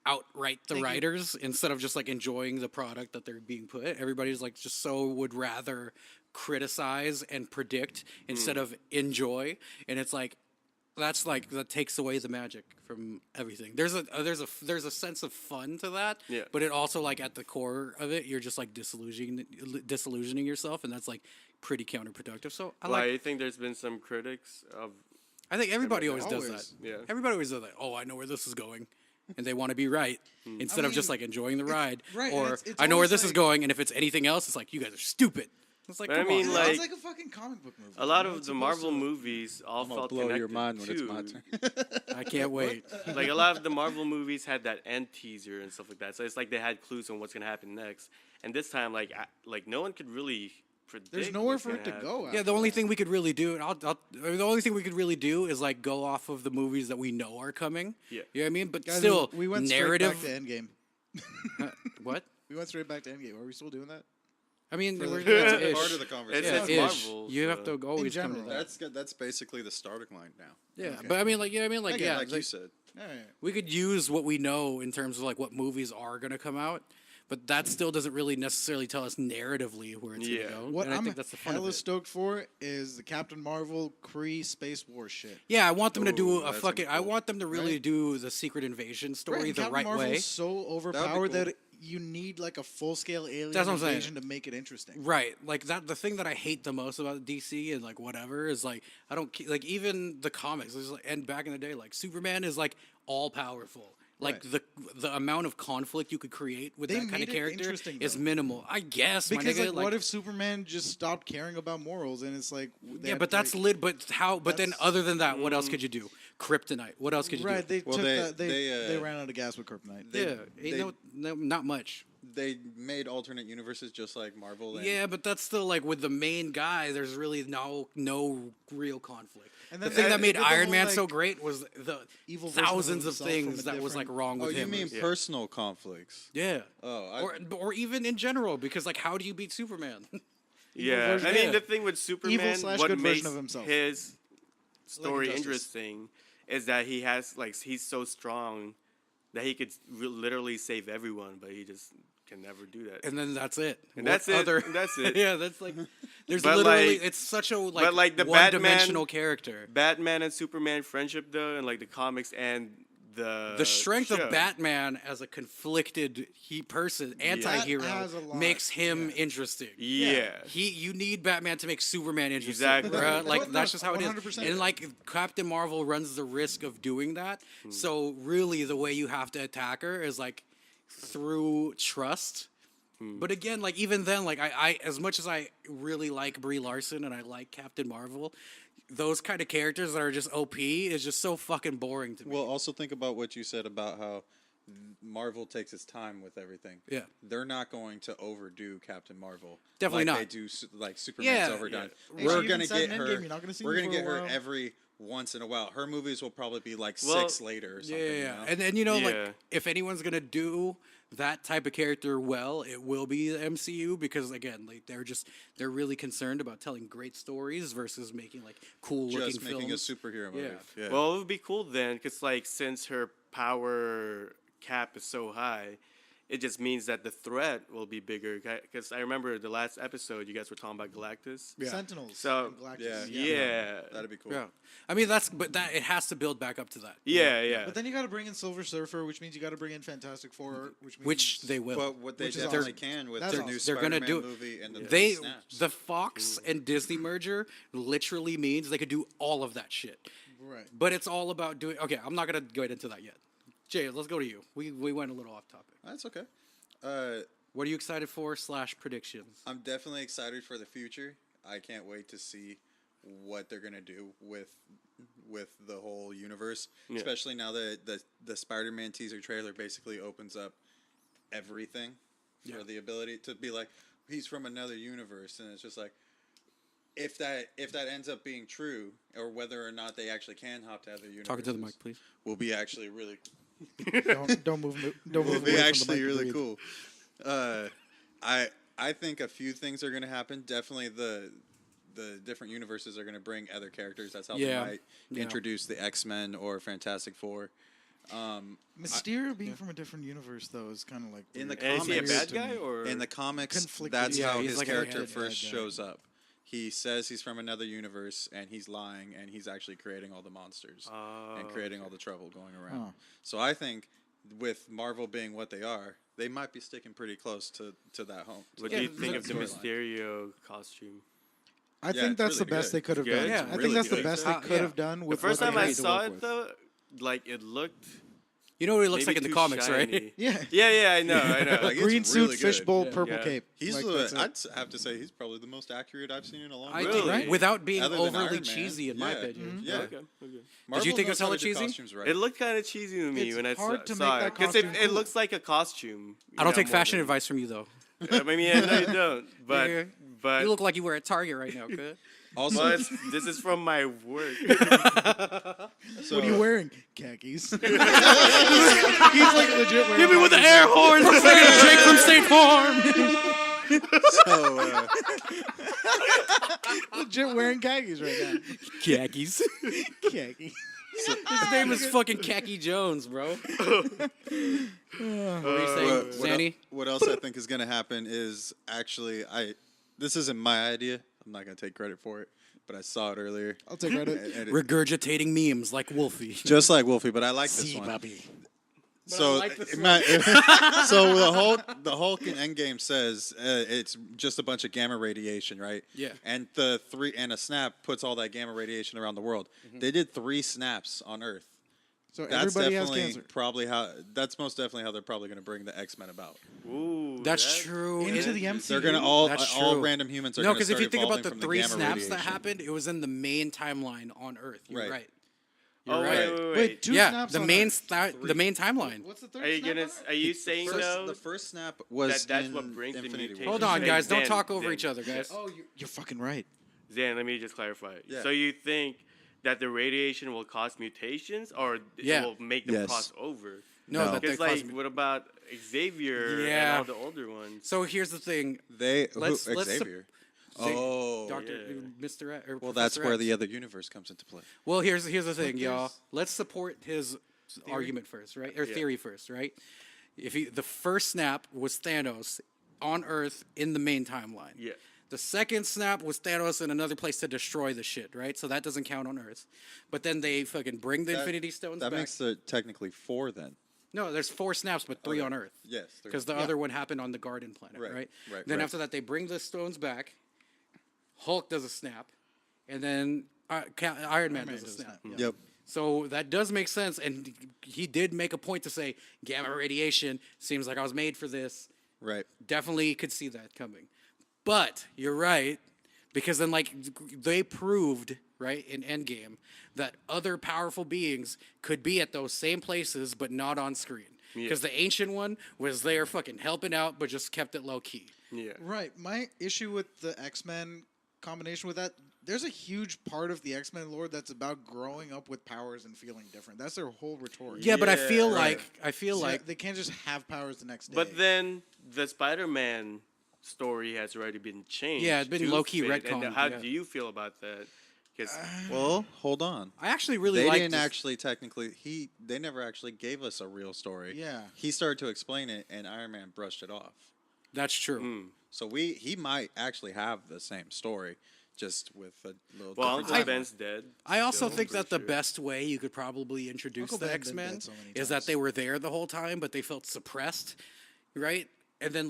A: outright the
D: Thank you.
A: writers instead of just like enjoying the product that they're being put. Everybody's like just so would rather criticize and predict instead of enjoy, and it's like that's like that takes away the magic from everything. There's a sense of fun to that,
C: Yeah.
A: but it also like at the core of it, you're just like disillusioning yourself, and that's like pretty counterproductive. So
C: I think there's been some critics of
A: I think everybody always does that.
D: Always.
C: Yeah.
A: Everybody always does that. Oh, I know where this is going. And they want to be right instead of just
D: mean,
A: like enjoying the ride.
D: right, and
A: Or
D: it's
A: I know where
D: always
A: this is
D: like-
A: going, and if it's anything else, it's like, you guys are stupid. It's like,
C: But I
A: come
C: mean,
A: on.
C: like-
D: it's like a fucking comic book movie.
C: a lot
D: you know,
C: of
D: it's
C: the
D: supposed
C: Marvel
D: to-
C: movies all
B: I'm gonna
C: felt
B: blow
C: connected
B: your mind when it's my
C: to-
B: turn.
A: I can't wait.
C: Like a lot of the Marvel movies had that end teaser and stuff like that, so it's like they had clues on what's gonna happen next. And this time, like no one could really predict.
D: There's nowhere
C: what's
D: for it
C: gonna
D: to
C: happen.
D: go.
A: Yeah,
D: after
A: the only
D: that.
A: thing we could really do, and the only thing we could really do is like go off of the movies that we know are coming.
C: Yeah.
A: You know what I mean? But
D: Guys,
A: still,
D: we went
A: narrative.
D: straight back to Endgame.
A: What?
D: We went straight back to Endgame. Are we still doing that?
A: I mean,
D: For
A: we're
D: the-
A: yeah,
B: That's
A: ish.
B: part of the
C: It's,
B: conversation.
A: Yeah,
C: it's
A: ish.
C: Marvel.
A: You have
C: so-
A: to always come to
D: general.
A: that.
B: That's basically the starting line now.
A: Yeah,
D: Okay.
A: but I mean, like, you know what I mean? Like,
B: Again,
A: yeah,
B: like you
A: like,
B: said.
D: All right.
A: we could use what we know in terms of like what movies are going to come out, but that still doesn't really necessarily tell us narratively where it's
C: Yeah.
A: going to go.
D: What
A: and I
D: I'm
A: think that's the fun of
D: hella
A: it.
D: stoked for is the Captain Marvel Kree Space War shit.
A: Yeah, I want them to do
B: Ooh,
A: a
B: that's
A: fucking. I
B: gonna be cool.
A: want them to really
D: Right?
A: do the Secret Invasion story
D: and
A: the
D: Captain
A: right
D: Marvel's
A: way.
D: so overpowered
B: cool.
D: that you need like a full scale alien
A: That's what I'm saying.
D: invasion to make it interesting.
A: Right, like that. The thing that I hate the most about DC and like whatever is like I don't like even the comics. It's like, and back in the day, like Superman is like all powerful. Like
D: Right.
A: the amount of conflict you could create with
D: They
A: that kind
D: made
A: of
D: it
A: character
D: interesting,
A: is
D: though.
A: minimal. I guess my
D: Because
A: nigga,
D: like, what if Superman just stopped caring about morals and it's like they
A: yeah,
D: had,
A: but that's
D: like,
A: lit. But how? But then,
D: that's-
A: other than that, what else could you do? Kryptonite. What else could you
D: right.
A: do?
D: They
B: Well,
D: took
B: they-
D: that. They
B: they,
D: ran out of gas with Kryptonite.
A: Yeah, ain't no, not much.
B: They made alternate universes just like Marvel. And
A: Yeah, but that's still like with the main guy. There's really no real conflict.
D: And
A: The
D: then
A: thing
D: they
A: that made
D: did the
A: Iron
D: whole,
A: Man so
D: like,
A: great was the
D: evil version of
A: thousands of
D: himself from
A: things
D: a
A: that was like
D: different-
A: wrong
B: Oh,
A: with
B: you
A: him.
B: mean
C: Yeah.
B: personal conflicts?
A: Yeah.
B: Oh,
A: Or even in general, because like, how do you beat Superman?
C: Yeah,
D: version-
C: I mean
A: Yeah.
C: the thing with Superman,
D: slash
C: what
D: good
C: makes
D: version of himself.
C: his story
D: Justice.
C: interesting is that he has like he's so strong that he could literally save everyone, but he just can never do that.
A: And then that's it.
C: And
A: What
C: that's it.
A: other-
C: That's it.
A: yeah, that's like. There's
C: But,
A: literally.
C: like-
A: It's such a
C: but, like, the
A: one-dimensional
C: Batman-
A: character.
C: Batman and Superman friendship though, and like the comics and
A: The strength
C: show.
A: of Batman as a conflicted anti-hero
D: That has a lot,
A: makes him
D: yeah.
A: interesting.
C: Yeah.
A: You need Batman to make Superman interesting.
C: Exactly.
A: bruh. Like
D: Well,
A: that's
D: no,
A: just how it is.
D: 100%.
A: And like Captain Marvel runs the risk of doing that.
C: Hmm.
A: So really the way you have to attack her is like through trust.
C: Hmm.
A: But again, like even then, like I as much as I really like Brie Larson and I like Captain Marvel, those kind of characters that are just OP is just so fucking boring to me.
B: well, also think about what you said about how Marvel takes its time with everything.
A: Yeah.
B: They're not going to overdo Captain Marvel.
A: Definitely
B: like
A: not.
B: They do like Superman's
A: Yeah,
B: overdone.
A: yeah.
B: We're
D: She even
B: gonna
D: said
B: get
D: in
B: her.
D: Endgame, you're not gonna see
B: we're
D: me
B: gonna
D: for a
B: get her
D: while.
B: every once in a while. Her movies will probably be like
C: Well,
B: 6 later or
A: Yeah,
B: something.
A: yeah,
B: you
A: yeah.
B: know?
A: And then like
C: Yeah.
A: if anyone's gonna do that type of character well, it will be the MCU because again, like they're really concerned about telling great stories versus making like cool looking
B: just making
A: films.
B: a superhero movie.
A: Yeah.
B: Yeah.
C: Well, it would be cool then, because like since her power cap is so high, It just means that the threat will be bigger. Because I remember the last episode, you guys were talking about Galactus.
A: Yeah.
D: Sentinels.
C: So-
D: and Galactus.
C: Yeah.
B: That'd be cool.
A: Yeah. I mean, but it has to build back up to that.
C: Yeah.
D: But then you got to bring in Silver Surfer, which means you got to bring in Fantastic Four, which means
A: Which they will.
B: But what they
D: Which is
B: definitely
D: awesome.
B: can with
D: That's
B: the
D: awesome.
B: new
A: They're
B: Spider-Man
A: gonna do it.
B: movie and
A: They
B: snaps.
A: the Fox and Disney merger literally means they could do all of that shit.
D: right.
A: But it's all about doing. Okay, I'm not gonna go into that yet. Jay, let's go to you. We went a little off topic.
B: That's okay.
A: What are you excited for? / predictions.
B: I'm definitely excited for the future. I can't wait to see what they're gonna do with the whole universe, especially now that the Spider-Man teaser trailer basically opens up everything for the ability to be like he's from another universe, and it's just like if that ends up being true, or whether or not they actually can hop to other universes.
A: Talking to the mic, please.
B: Will be actually really
D: Don't move. Don't
B: will
D: move.
B: be
D: away from the
B: actually
D: mic to
B: really
D: breathe.
B: cool. I think a few things are going to happen. Definitely the different universes are going to bring other characters. That's how
A: Yeah.
B: they might
A: Yeah.
B: introduce the X-Men or Fantastic Four.
D: Mysterio being from a different universe, though, is kind of like
B: In
D: weird.
B: the
C: And is he a
B: comics-
C: bad guy or
B: In the comics,
D: Conflicted.
B: that's
A: Yeah,
B: how
A: he's
B: his
A: like a
B: character
A: bad
B: first
D: guy.
B: shows up. He says he's from another universe, and he's lying, and he's actually creating all the monsters and creating all the trouble going around.
D: Huh.
B: So I think with Marvel being what they are, they might be sticking pretty close to that home.
C: What
A: Yeah,
C: do you think of the
B: storyline.
C: Mysterio costume?
D: I
B: Yeah,
D: think
B: it's
D: that's
B: really
D: the best
B: good.
D: they could have
C: Good?
D: done.
A: Yeah,
D: I think
C: really
D: that's the
C: good.
D: best they
A: Yeah.
D: could have done.
C: The
D: With
C: first
D: what
C: time
D: they
C: I
D: had to
C: saw
D: work
C: it
D: with.
C: though, like it looked
A: You know what it looks
C: maybe
A: like in the
C: too
A: comics,
C: shiny.
A: right?
D: Yeah.
C: Yeah, I know.
B: Like, it's
D: Green suit,
B: really good.
D: fishbowl,
A: Yeah.
D: purple
C: Yeah.
D: cape.
B: He's
D: Like,
B: the,
D: that's it.
B: I'd have to say he's probably the most accurate I've seen in a long
A: I
B: time.
C: Really?
A: think
C: Right?
A: without being
B: Other than
A: overly
B: Iron Man.
A: cheesy, in my
B: Yeah.
A: opinion.
B: Yeah.
C: Okay.
B: Marvel
A: you think it
B: knows
A: was
B: how
A: hella
B: to do
A: cheesy?
B: costumes right.
C: It looked kind of cheesy to me
D: It's
C: when I
D: hard to
C: saw
D: make
C: it
D: that
C: because
D: costume
C: it
D: cool.
C: looks like a costume.
A: I don't take fashion advice from you though.
C: I mean, yeah, no, you don't. But
A: Yeah.
C: but
A: You look like you were at Target right now, kid.
B: Also,
C: but this is from my work.
B: so,
D: What are you wearing? Khakis. He's like legit wearing.
A: Hit me with the air horn, Jake from State Farm.
B: so,
D: legit wearing khakis right now.
A: Khakis.
D: Khaki.
A: His name is fucking Khaki Jones, bro. What are you saying, Xani?
B: what else I think is going to happen is actually this isn't my idea. I'm not going to take credit for it, but I saw it earlier.
D: I'll take credit.
B: And
A: Regurgitating memes like Wolfie.
B: just like Wolfie, but I like this one.
A: Bobby.
B: So,
A: I like this
B: so the Hulk in Endgame says it's just a bunch of gamma radiation, right?
A: Yeah.
B: And a snap puts all that gamma radiation around the world.
A: Mm-hmm.
B: They did 3 snaps on Earth.
D: So
B: That's
D: everybody has
B: definitely
D: cancer.
B: probably how. That's most definitely how they're probably going to bring the X-Men about.
C: Ooh,
A: That's true.
D: Into
A: It-
D: the MCU.
B: They're going to all
A: That's
B: all
A: true.
B: random humans are
A: No,
B: going to
A: because if
B: start
A: you think about
B: evolving
A: the
B: from
A: 3
B: gamma
A: snaps that
B: radiation.
A: happened, it was in the main timeline on Earth. You're
B: Right.
A: right. You're
C: Oh
A: right.
C: wait.
D: Two
A: Yeah,
D: snaps
A: the
D: on
A: main
D: Earth.
A: the main timeline.
D: What's the third
C: Are you
D: snap
C: gonna?
D: on Earth?
C: Are you saying though?
B: The first snap was
C: that's
B: in
C: what brings the
B: Infinity
C: mutation.
B: War.
A: Hold on,
C: Hey,
A: guys. Don't
C: Zan,
A: talk over
C: Zan.
A: each other, guys.
D: Oh, you're fucking right.
C: Zan, let me just clarify.
B: Yeah.
C: So you think that the radiation will cause mutations, or
A: Yeah.
C: it will make them
B: Yes.
C: cross over?
A: No, that they
C: Because like,
A: cause-
C: what about Xavier
A: Yeah.
C: and all the older ones?
A: So here's the thing.
B: Let's
A: let's
B: Xavier.
A: Say-
B: Oh,
A: Doctor,
C: yeah.
A: Mr. X, or
B: well, that's
A: Professor
B: where
A: X.
B: the other universe comes into play.
A: Well, here's the thing,
D: But
A: y'all.
D: there's-
A: Let's support his argument first, right? Or
C: Yeah.
A: theory first, right? The first snap was Thanos on Earth in the main timeline.
C: Yeah.
A: The second snap was Thanos in another place to destroy the shit, right? So that doesn't count on Earth. But then they fucking bring the Infinity Stones
B: That
A: back.
B: makes it technically 4 then.
A: No, there's 4 snaps, but 3
B: Okay.
A: on Earth.
B: Yes, 3.
A: Because the other one happened on the Garden Planet,
B: Right,
A: right?
B: right,
A: Then
B: right.
A: after that, they bring the stones back. Hulk does a snap, and then Iron Man does a snap.
B: Yep.
A: So that does make sense, and he did make a point to say gamma radiation seems like I was made for this.
B: Right.
A: Definitely could see that coming. But you're right, because then like they proved, right, in Endgame that other powerful beings could be at those same places but not on screen. Because the ancient one was there fucking helping out but just kept it low key.
C: Yeah.
D: Right. My issue with the X-Men combination with that, there's a huge part of the X-Men lore that's about growing up with powers and feeling different. That's their whole rhetoric.
A: Yeah, but I feel
C: Yeah.
A: like
D: They can't just have powers the next day.
C: But then the Spider-Man story has already been changed.
A: Yeah, it's been
C: to
A: low-key
C: fit. And
A: retconned,
C: how
A: yeah.
C: do you feel about that? 'Cause-
B: Well, hold on.
A: I actually really
B: They
A: like
B: didn't actually technically. They never actually gave us a real story.
D: Yeah.
B: He started to explain it, and Iron Man brushed it off.
A: That's true.
B: So he might actually have the same story, just with a little.
C: well,
B: different
C: Uncle
B: timeline.
C: Ben's dead.
A: I also
C: so
A: think
C: I'm
A: that the
C: pretty sure.
A: best way you could probably introduce
D: Uncle
A: the
D: Ben been
A: X-Men
D: dead so many
A: is that
D: times.
A: they were there the whole time, but they felt suppressed, right? And then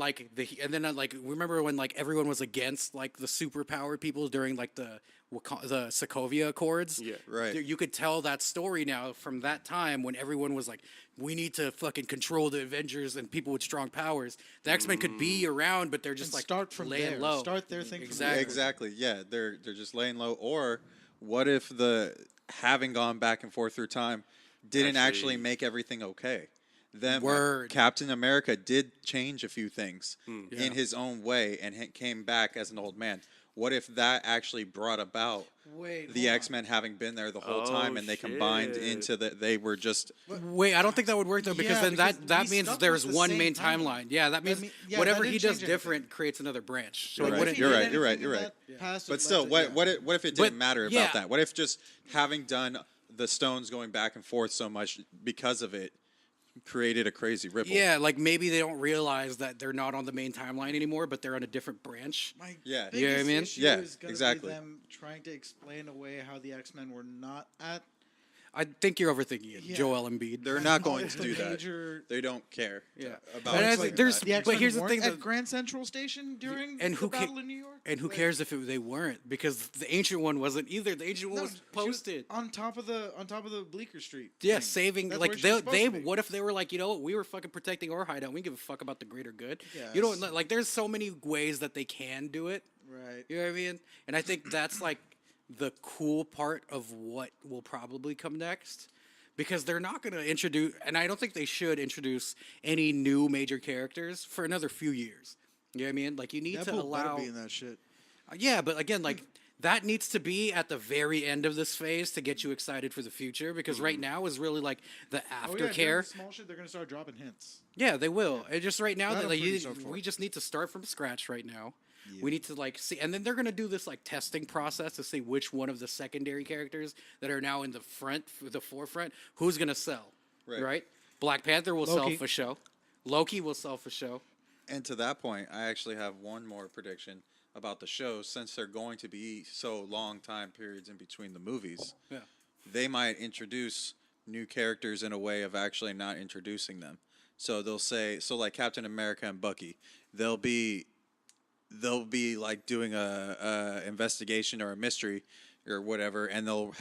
A: remember when like everyone was against like the superpowered people during like the Sokovia Accords?
C: Yeah.
B: Right.
A: You could tell that story now from that time when everyone was like, we need to fucking control the Avengers and people with strong powers. The X-Men could be around, but they're just
D: And
A: like
D: start from
A: laying
D: there.
A: low.
D: Start their thing from
A: Exactly.
D: there.
B: Exactly. Yeah, they're just laying low. Or what if the having gone back and forth through time didn't actually
C: Actually-
B: make everything okay? Then
A: Word.
B: Captain America did change a few things
A: Yeah.
B: in his own way and came back as an old man. What if that actually brought about
D: Wait,
B: the X-Men having been there the whole time, and they combined
C: shit.
B: into they were just
A: Wait, I don't think that would work though, because
D: Yeah,
A: then
D: because
A: that
D: we
A: means
D: stuck
A: there's
D: with the
A: one
D: same
A: main
D: timeline.
A: timeline. Yeah, that means
D: yeah,
A: whatever
D: that
A: he
D: didn't
A: does
D: change
A: different creates another branch. So
B: You're
A: it
B: right.
A: wouldn't-
B: You're right. You're right. You're right. But still, what if it didn't matter about
A: yeah.
B: that? What if just having done the stones going back and forth so much because of it created a crazy ripple?
A: Yeah, like maybe they don't realize that they're not on the main timeline anymore, but they're on a different branch.
D: My
B: Yeah.
D: biggest
A: You know what I mean?
D: issue
B: Yeah,
D: is gonna
B: exactly.
D: be them trying to explain away how the X-Men were not at.
A: I think you're overthinking it,
D: Yeah.
A: Joel Embiid.
B: They're not
D: all
B: going
D: of
B: to
D: the
B: do that.
D: major-
B: They don't care.
A: Yeah.
B: About
A: And I
B: it
A: think
B: like
A: there's-
B: that.
D: The
A: But
D: X-Men
A: here's the
D: weren't
A: thing
D: at
A: that-
D: Grand Central Station during
A: and
D: the
A: who
D: Battle
A: ca-
D: in New York.
A: And who
D: Like,
A: cares if they weren't? Because the ancient one wasn't either. The ancient one
D: no,
A: was
D: she
A: posted.
D: on top of the Bleecker Street.
A: Yeah,
D: thing.
A: saving
D: That's
A: like
D: where she was supposed
A: they
D: to be.
A: what if they were like, you know what, we were fucking protecting our hideout. We give a fuck about the greater good.
D: Yes.
A: You know, like there's so many ways that they can do it.
D: Right.
A: You know what I mean? And I think that's like the cool part of what will probably come next. Because they're not going to introduce, and I don't think they should introduce any new major characters for another few years. You know what I mean? Like you need to
D: Deadpool
A: allow.
D: better be in that shit.
A: Yeah, but again, like that needs to be at the very end of this phase to get you excited for the future. Because right now is really like the
D: Oh, yeah, during
A: aftercare.
D: the small shit, they're gonna start dropping hints.
A: Yeah, they will. And just right now,
D: That I'm
A: like,
D: pretty stoked for.
A: we just need to start from scratch right now. We need to like see, and then they're gonna do this like testing process to see which one of the secondary characters that are now in the forefront, who's gonna sell,
B: Right.
A: right? Black Panther will sell
D: Loki.
A: for show. Loki will sell for show.
B: And to that point, I actually have one more prediction about the show. Since they're going to be so long time periods in between the movies,
A: Yeah.
B: they might introduce new characters in a way of actually not introducing them. So they'll say, so like Captain America and Bucky, they'll be like doing a investigation or a mystery or whatever, and they'll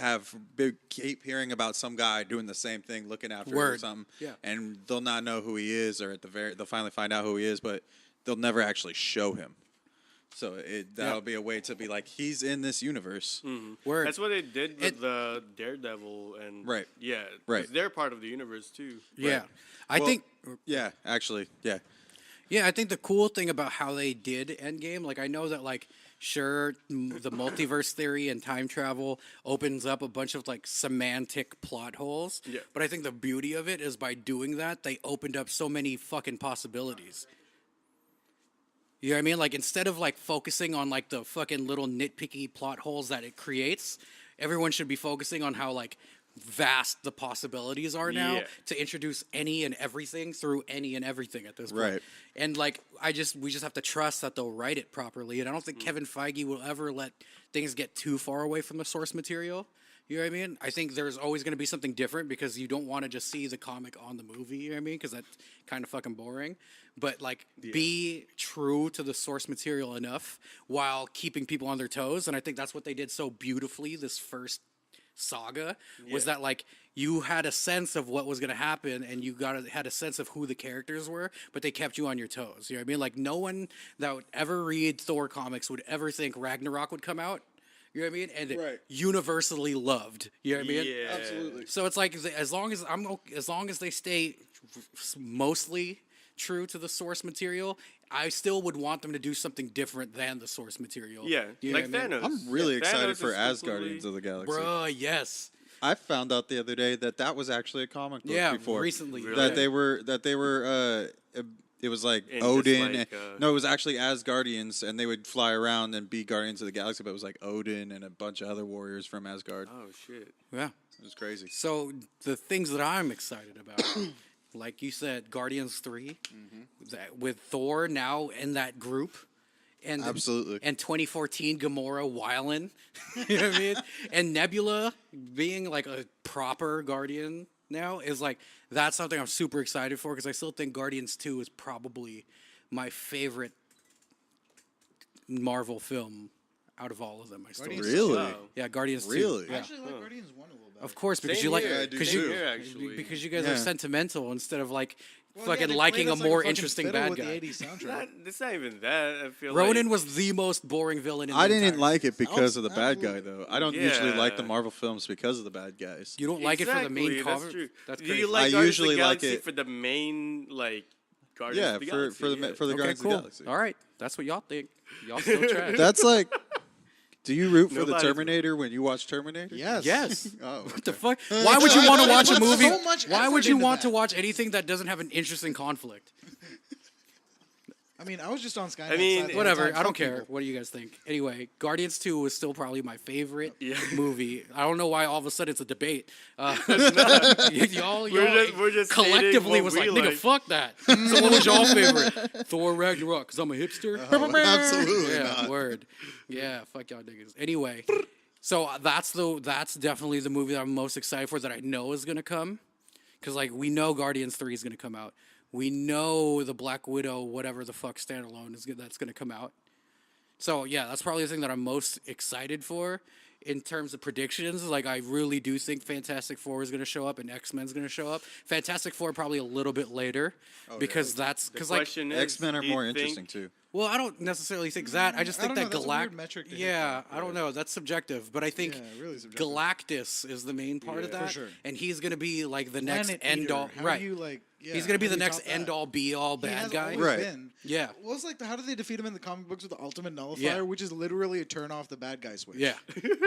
B: keep hearing about some guy doing the same thing, looking after her or
A: Word.
B: something,
A: Yeah.
B: and they'll not know who he is, or they'll finally find out who he is, but they'll never actually show him. So that'll be a way to be like, he's in this universe.
A: Word.
C: That's what they did with
A: It-
C: the Daredevil and
B: Right.
C: Yeah, 'cause
B: Right.
C: They're part of the universe too.
A: Yeah, I
B: Well,
A: think.
B: Yeah, actually, yeah.
A: Yeah, I think the cool thing about how they did Endgame, like I know that like sure the multiverse theory and time travel opens up a bunch of like semantic plot holes.
C: Yeah.
A: But I think the beauty of it is by doing that, they opened up so many fucking possibilities. You know what I mean? Like instead of like focusing on like the fucking little nitpicky plot holes that it creates, everyone should be focusing on how like vast the possibilities are now
C: Yeah.
A: to introduce any and everything through any and everything at this point.
B: Right.
A: And like we just have to trust that they'll write it properly. And I don't think Kevin Feige will ever let things get too far away from the source material. You know what I mean? I think there's always going to be something different because you don't want to just see the comic on the movie. You know what I mean? Because that's kind of fucking boring. But like, be true to the source material enough while keeping people on their toes. And I think that's what they did so beautifully this first saga was that like you had a sense of what was going to happen and you had a sense of who the characters were, but they kept you on your toes. You know what I mean? Like no one that would ever read Thor comics would ever think Ragnarok would come out. You know what I mean? And
B: Right.
A: universally loved. You know what I mean?
C: Yeah.
B: Absolutely.
A: So it's like as long as they stay mostly true to the source material, I still would want them to do something different than the source material.
C: Yeah,
A: You know
C: like
A: what I mean?
C: Thanos.
B: I'm really
C: Yeah,
B: excited
C: Thanos
B: for
C: is
B: Asgardians of the Galaxy.
A: Bruh, yes.
B: I found out the other day that was actually a comic book
A: Yeah,
B: before.
A: recently.
C: Really?
B: That they were It was like
C: And just
B: Odin.
C: like,
B: No, it was actually Asgardians, and they would fly around and be Guardians of the Galaxy. But it was like Odin and a bunch of other warriors from Asgard.
C: Oh shit.
A: Yeah.
B: It was crazy.
A: So the things that I'm excited about, like you said, Guardians 3, that, with Thor now in that group, and
B: Absolutely.
A: and 2014 Gamora wildin', you know what I mean? And Nebula being like a proper Guardian now is like that's something I'm super excited for because I still think Guardians 2 is probably my favorite Marvel film out of all of them. I still
D: Guardians-
B: Really?
C: Wow.
A: Yeah, Guardians 2.
B: Really?
D: I
A: Yeah.
D: actually like Guardians 1 a little better.
A: Of course, because
C: Same
A: you like
C: here.
B: I do
A: because
B: too.
A: you
C: Same here, actually.
A: because you guys
B: Yeah.
A: are sentimental instead of like
D: Well,
A: fucking
D: yeah, they
A: liking
D: played
A: a
D: us like
A: more
D: fucking
A: interesting
D: fiddle
A: bad
D: with
A: guy.
D: The 80s soundtrack.
C: Not, it's not even that. I feel
A: Ronan
C: like
A: was the most boring villain in the
B: I didn't
A: entire
B: like it because of the bad guy,
D: Absolutely.
B: though. I don't usually like the
C: Yeah.
B: Marvel films because of the bad guys.
A: You don't like it for the main
C: Exactly,
A: cover?
C: That's true.
A: That's
C: Do
A: crazy.
C: you like
B: I
C: Guardians
B: usually
C: of the
B: like
C: Galaxy
B: it-
C: for the main like Guardians
B: Yeah,
C: of the
B: for
C: Galaxy?
B: for the
C: yeah.
B: for the
A: Okay,
B: Guardians
A: cool.
B: of the Galaxy.
A: All right, that's what y'all think. Y'all still trash.
B: That's like, do you root for the
C: Nobody's-
B: Terminator when you watch Terminator?
D: Yes.
A: yes.
B: Oh,
A: What the fuck? Why would you want to watch a
D: Put
A: movie?
D: so much
A: Why
D: effort
A: would you
D: into
A: want to
D: that.
A: watch anything that doesn't have an interesting conflict?
D: I mean, I was just on Skynet.
C: I mean,
D: side the whole
A: Whatever.
D: time.
A: I don't
D: Fuck
A: care.
D: people.
A: What do you guys think? Anyway, Guardians 2 is still probably my favorite
C: Yeah.
A: movie. I don't know why all of a sudden it's a debate. Y'all
C: We're just stating
A: collectively
C: what
A: was
C: we
A: like, nigga,
C: like."
A: fuck that. So what was y'all favorite? Thor Ragnarok, because I'm a hipster?
B: absolutely
A: Yeah,
B: not.
A: word. Yeah, fuck y'all niggas. Anyway, so that's definitely the movie that I'm most excited for that I know is gonna come, because like we know Guardians 3 is gonna come out. We know the Black Widow, whatever the fuck standalone is that's gonna come out. So yeah, that's probably the thing that I'm most excited for in terms of predictions. Like I really do think Fantastic Four is gonna show up and X-Men's gonna show up. Fantastic Four probably a little bit later because that's
C: The
A: because like
C: question is,
B: X-Men are
C: do you
B: more
C: think-
B: interesting too.
A: well, I don't necessarily think that. I just
D: I
A: think
D: don't
A: that
D: know, that's a weird metric to hit,
A: Yeah,
D: though.
A: I don't know. That's subjective, but I think
D: Yeah, really subjective.
A: Galactus is the main part of
C: Yeah.
A: that,
D: For sure.
A: and he's gonna be like the next
D: Planet
A: end
D: Eater.
A: all.
D: How
A: Right.
D: do you, like, yeah,
A: He's gonna be
D: how
A: the
D: do you
A: next
D: top that?
A: end all be all
D: He
A: bad
D: has
A: guy.
D: always
B: Right.
D: been.
A: Yeah.
D: Well, it's like how do they defeat him in the comic books with the ultimate nullifier,
A: Yeah.
D: which is literally a turn off the bad guy switch.
A: Yeah.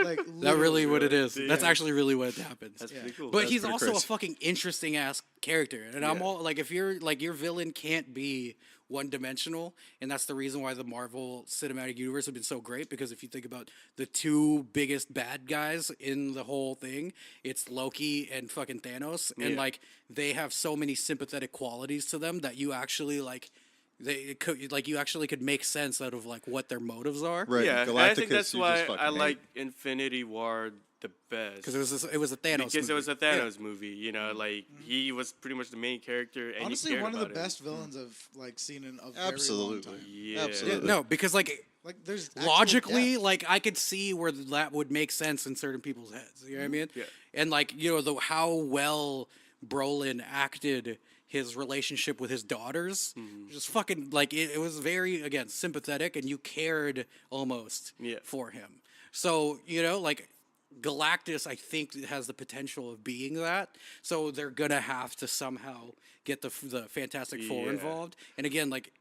D: Like
A: That really
D: literally.
A: what it is.
C: Yeah.
A: That's actually really what happens.
C: That's
D: Yeah.
C: pretty cool.
A: But
B: That's
A: he's
B: pretty
A: also a
B: crazy.
A: fucking interesting ass character, and I'm
C: Yeah.
A: all like, if you're like your villain can't be one dimensional, and that's the reason why the Marvel Cinematic Universe have been so great. Because if you think about the two biggest bad guys in the whole thing, it's Loki and fucking Thanos, and
C: Yeah.
A: like they have so many sympathetic qualities to them that you actually like. They could like you actually could make sense out of like what their motives are.
B: Right.
C: yeah, and
B: Galacticus,
C: I think that's
B: you
C: why
B: just fucking
C: I
B: hate.
C: like Infinity War the best.
A: Because it was a Thanos.
C: Because it was a
A: movie. Yeah.
C: Thanos movie, you know, like he was pretty much the main character, and
D: Honestly,
C: you cared
D: one of the
C: about him.
D: best villains I've like seen in a very
B: Absolutely.
D: long time.
C: Yeah.
B: Absolutely.
A: No, because like
D: Like there's actual
A: logically,
D: depth.
A: like I could see where that would make sense in certain people's heads. You know what I mean?
C: Yeah.
A: And like how well Brolin acted his relationship with his daughters, just fucking like it was very again sympathetic, and you cared almost
C: Yeah.
A: for him. So like Galactus, I think has the potential of being that. So they're gonna have to somehow get the Fantastic Four
C: Yeah.
A: involved. And again, like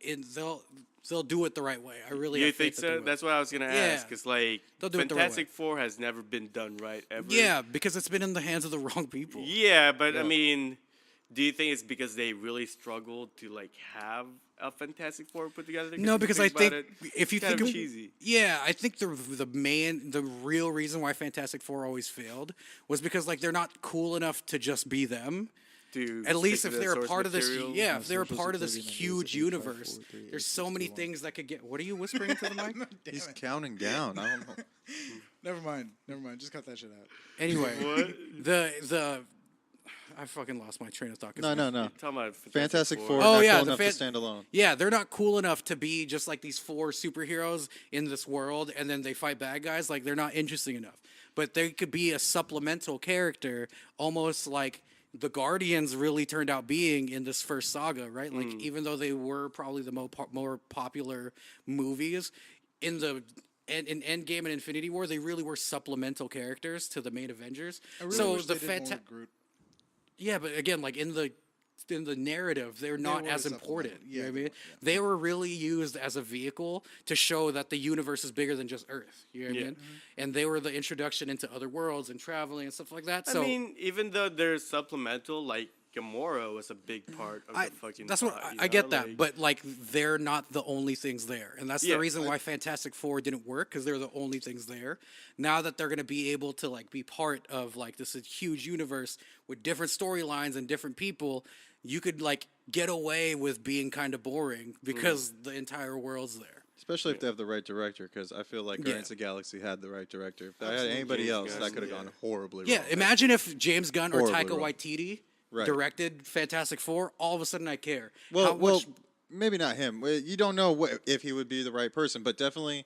A: they'll do it the right way. I really
C: You
A: have
C: think
A: faith that they
C: so?
A: will.
C: That's what I was gonna
A: Yeah.
C: ask. Cause like
A: They'll do it the right way.
C: Fantastic Four has never been done right ever.
A: Yeah, because it's been in the hands of the wrong people.
C: Yeah, but I mean, do you think it's because they really struggled to like have a Fantastic Four put together?
A: No,
C: if you
A: because I think
C: about it,
A: if you
C: it's kind
A: think
C: of cheesy.
A: yeah, I think the real reason why Fantastic Four always failed was because like they're not cool enough to just be them.
C: To
A: At least
C: stick
A: if
C: to the
A: they're a
C: source
A: part of this,
C: material.
A: yeah, if they're a
D: Social
A: part of this
D: Security
A: huge
D: numbers, 8, 5,
A: universe,
D: 4, 3,
A: there's so many
D: 61.
A: things that could get. What are you whispering into the mic?
B: He's
D: Damn it.
B: counting down. I don't know.
D: Never mind. Just cut that shit out.
A: Anyway,
C: What?
A: the I fucking lost my train of thought. 'cause
B: No,
A: my-
B: no, no.
C: Talking about
B: Fantastic Four.
A: Oh,
B: not
A: yeah,
B: cool
A: the
B: enough to stand alone.
A: Yeah, they're not cool enough to be just like these four superheroes in this world, and then they fight bad guys. Like they're not interesting enough. But they could be a supplemental character, almost like the Guardians really turned out being in this first saga, right? Like even though they were probably the more popular movies in the. And in Endgame and Infinity War, they really were supplemental characters to the main Avengers.
D: I really
A: so
D: wish
A: the
D: they did more
A: Fanta-
D: with Groot.
A: yeah, but again, like in the narrative, they're not
D: were
A: as
D: supplemental.
A: important.
D: Yeah,
A: You know what I
D: they
A: mean?
D: were, yeah.
A: They were really used as a vehicle to show that the universe is bigger than just Earth. You know what I
C: Yeah.
A: mean? And they were the introduction into other worlds and traveling and stuff like that. So
C: I mean, even though they're supplemental, like Gamora was a big part of the fucking.
A: That's what
C: plot, you
A: I get
C: know?
A: that,
C: Like,
A: but like they're not the only things there, and that's
C: Yeah,
A: the reason why Fantastic Four didn't work because they're the only things there. Now that they're gonna be able to like be part of like this huge universe with different storylines and different people, you could like get away with being kind of boring because the entire world's there.
B: Especially if they have the right director, because I feel like Guardians of the Galaxy had the right director. If they had anybody
C: James
B: else,
C: Gunn,
B: that could have
C: yeah.
B: gone horribly
A: Yeah,
B: wrong.
A: imagine if James Gunn or
B: Horribly
A: Taika
B: wrong.
A: Waititi
B: Right.
A: directed Fantastic Four. All of a sudden, I care.
B: Well,
A: How
B: well,
A: much-
B: maybe not him. You don't know if he would be the right person, but definitely